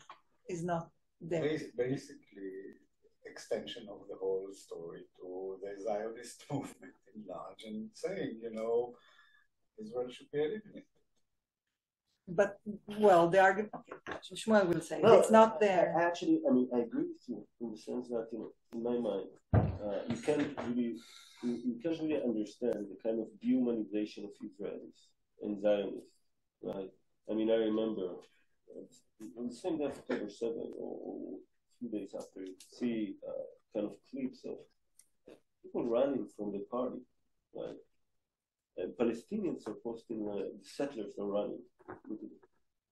[SPEAKER 5] is not there?
[SPEAKER 1] Basically, extension of the whole story to the Zionist movement in large and saying, Israel should be eliminated.
[SPEAKER 5] But, well, the argument, okay, Shmuel will say it's not there.
[SPEAKER 2] Actually, I agree with you in the sense that, in my mind, you can't really understand the kind of dehumanization of Israelis and Zionists, right? I remember on the same day of October 7th or a few days after, you see kind of clips of people running from the party, right? Palestinians are posting the settlers are running.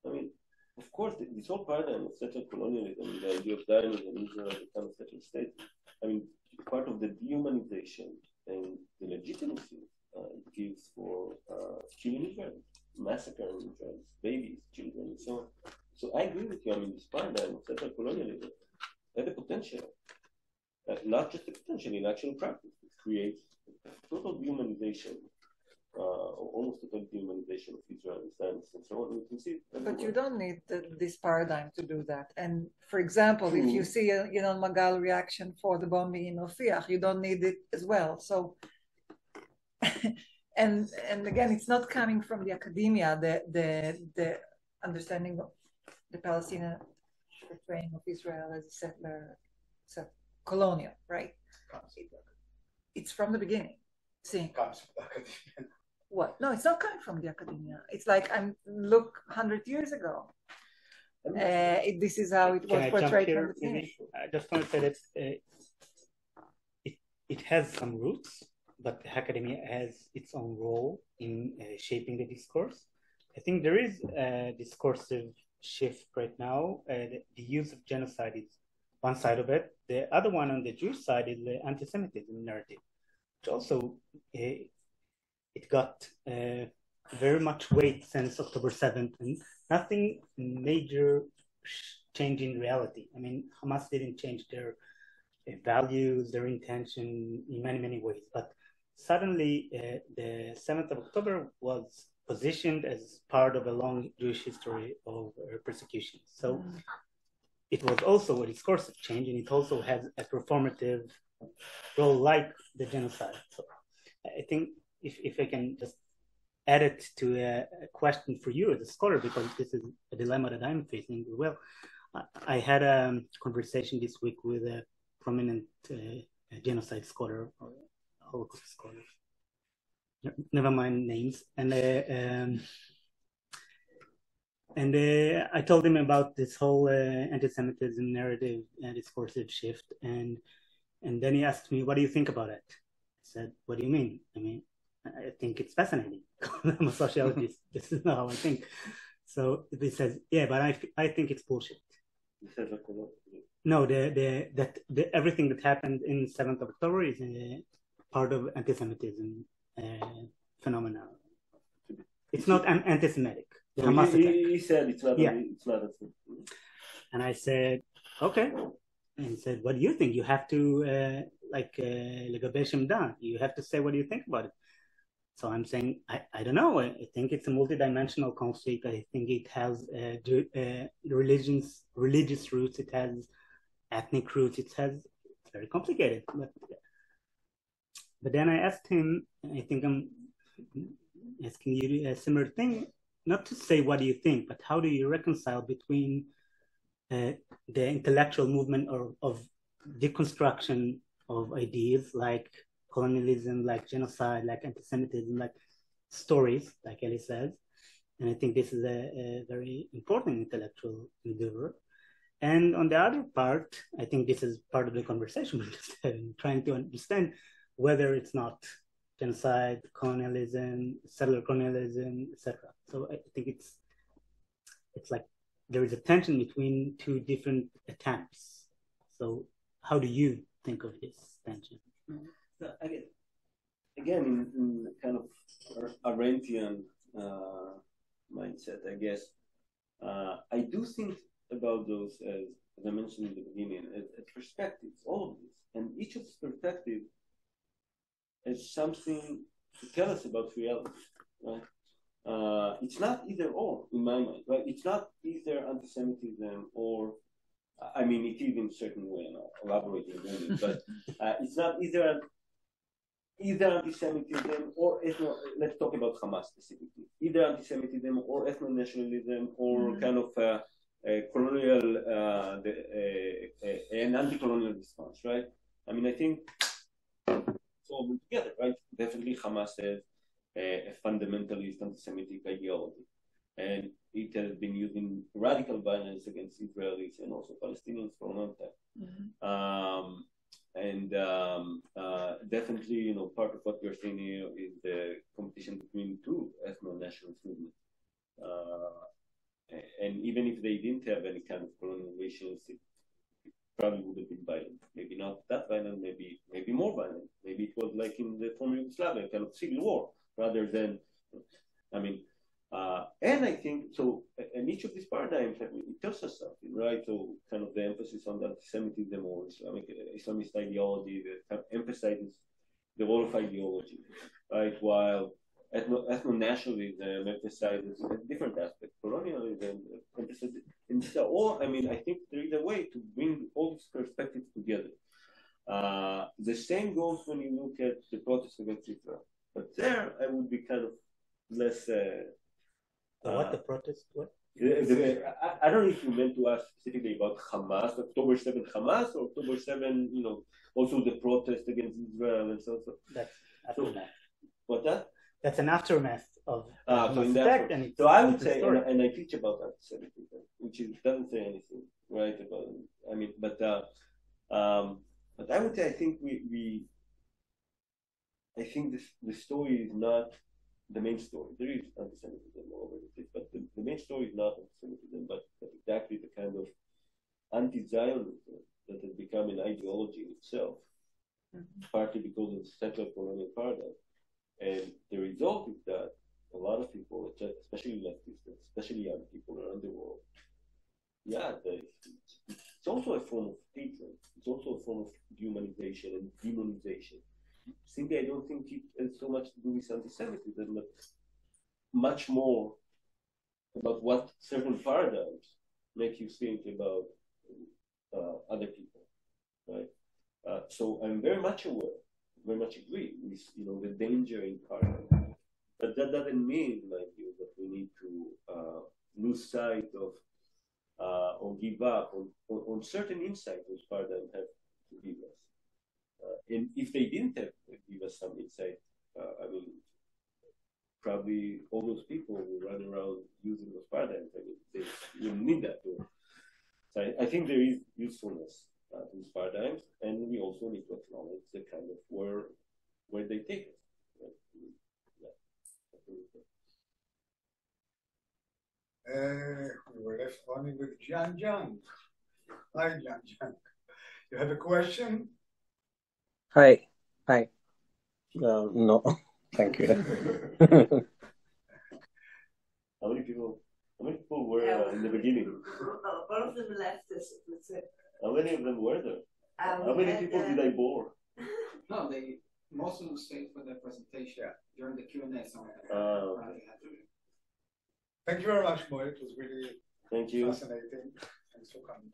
[SPEAKER 2] I mean, of course, this whole paradigm of settler colonialism, the idea of Zionism and Israel as a kind of settler state, I mean, part of the dehumanization and the legitimacy it gives for killing Israelis, massacring Israelis, babies, children, and so on. So I agree with you. I mean, this paradigm of settler colonialism had the potential, not just the potential, in actual practice, it creates total dehumanization, or almost total dehumanization of Israel and Zionists and so on. And you can see
[SPEAKER 5] but you don't need this paradigm to do that. And for example, if you see a Magal reaction for the bombing in Ofiach, you don't need it as well. So, and again, it's not coming from the academia. The understanding of the Palestinian portraying of Israel as a settler, colonial, right? It's from the beginning. See,
[SPEAKER 1] comes from the academia.
[SPEAKER 5] What? No, it's not coming from the academia. It's like, look, 100 years ago. This is how it was portrayed from the beginning.
[SPEAKER 4] I just want to say that it has some roots, but the academia has its own role in shaping the discourse. I think there is a discursive shift right now. The use of genocide is one side of it. The other one on the Jewish side is the anti-Semitism narrative, which also it got very much weight since October 7th, and nothing major change in reality. I mean, Hamas didn't change their values, their intention in many, many ways, but suddenly the 7th of October was positioned as part of a long Jewish history of persecution. So it was also a discursive change, and it also has a performative role like the genocide. So I think if I can just add it to a question for you as a scholar, because this is a dilemma that I'm facing as well. I had a conversation this week with a prominent genocide scholar or Holocaust scholar. Never mind names. And I told him about this whole anti-Semitism narrative and discursive shift. And then he asked me, what do you think about it? I said, what do you mean? I mean, I think it's fascinating. I'm a sociologist. This is not how I think. So he says, yeah, but I think it's bullshit. No, everything that happened in 7th of October is a part of anti-Semitism phenomena. It's not anti-Semitic.
[SPEAKER 2] He said it's not.
[SPEAKER 4] Yeah.
[SPEAKER 2] It's not.
[SPEAKER 4] And I said, okay. And he said, what do you think? You have to you have to say what do you think about it. So I'm saying, I don't know. I think it's a multidimensional conflict. I think it has religious roots. It has ethnic roots. It's very complicated. But then I asked him, I think I'm asking you a similar thing, not to say what do you think, but how do you reconcile between the intellectual movement of deconstruction of ideas like colonialism, like genocide, like anti-Semitism, like stories, like Eli says. And I think this is a very important intellectual endeavor. And on the other part, I think this is part of the conversation we're just having, trying to understand whether it's not genocide, colonialism, settler colonialism, etc. So I think it's like there is a tension between two different attempts. So how do you think of this tension?
[SPEAKER 2] So again, in kind of Arendtian mindset, I guess, I do think about those as I mentioned in the beginning, as perspectives, all of this. And each of these perspectives is something to tell us about reality, right? It's not either or in my mind, right? It's not either anti-Semitism or, I mean, it is in a certain way, and I'll elaborate in a minute, but it's not either anti-Semitism or let's talk about Hamas specifically, either anti-Semitism or ethno-nationalism or kind of colonial, an anti-colonial response, right? I mean, I think it's all together, right? Definitely Hamas has a fundamentalist anti-Semitic ideology, and it has been using radical violence against Israelis and also Palestinians for a long time. And definitely, part of what we're seeing here is the competition between two ethno-nationalist movements. And even if they didn't have any kind of colonial relations, it probably would have been violent. Maybe not that violent, maybe more violent. Maybe it was like in the former Yugoslavia, kind of civil war, rather than, and I think, so, and each of these paradigms, it tells us something, right? So kind of the emphasis on the anti-Semitism or Islamist ideology that kind of emphasizes the role of ideology, right? While ethno-nationalism emphasizes a different aspect. Colonialism emphasizes, and so all, I think there is a way to bring all these perspectives together. The same goes when you look at the protests against Israel. But there, I would be kind of less...
[SPEAKER 4] what the protest? What?
[SPEAKER 2] I don't know if you meant to ask specifically about Hamas, October 7 Hamas, or October 7, also the protest against Israel and so on.
[SPEAKER 4] That's aftermath.
[SPEAKER 2] What that?
[SPEAKER 4] That's an aftermath of
[SPEAKER 2] Hamas attack. So I would say, and I teach about anti-Semitism, which doesn't say anything, right? About, but I would say I think I think the story is not the main story. There is anti-Semitism all over the place, but the main story is not anti-Semitism, but exactly the kind of anti-Zionism that has become an ideology in itself, partly because of the central colonial paradigm. And the result is that a lot of people, especially leftists, especially young people around the world, it's also a form of hatred. It's also a form of dehumanization and demonization. Simply, I don't think it has so much to do with anti-Semitism, but much more about what certain paradigms make you think about other people, right? So I'm very much aware, very much agree with the danger in paradigms, but that doesn't mean, in my view, that we need to lose sight of or give up on certain insights those paradigms have to give us. And if they didn't give us some insight, probably all those people will run around using those paradigms. They will need that. So I think there is usefulness to these paradigms, and we also need to acknowledge the kind of where they take us.
[SPEAKER 1] We were left only with Jian Jiang. Hi, Jian Jiang. You have a question?
[SPEAKER 7] Hi. No, thank you.
[SPEAKER 2] How many people were in the beginning?
[SPEAKER 8] All of them left us.
[SPEAKER 2] How many of them were there? How many people did I bore?
[SPEAKER 6] No, most of them stayed for the presentation during the Q&A.
[SPEAKER 1] Thank you very much, Shmuel. It was really fascinating. Thanks for coming.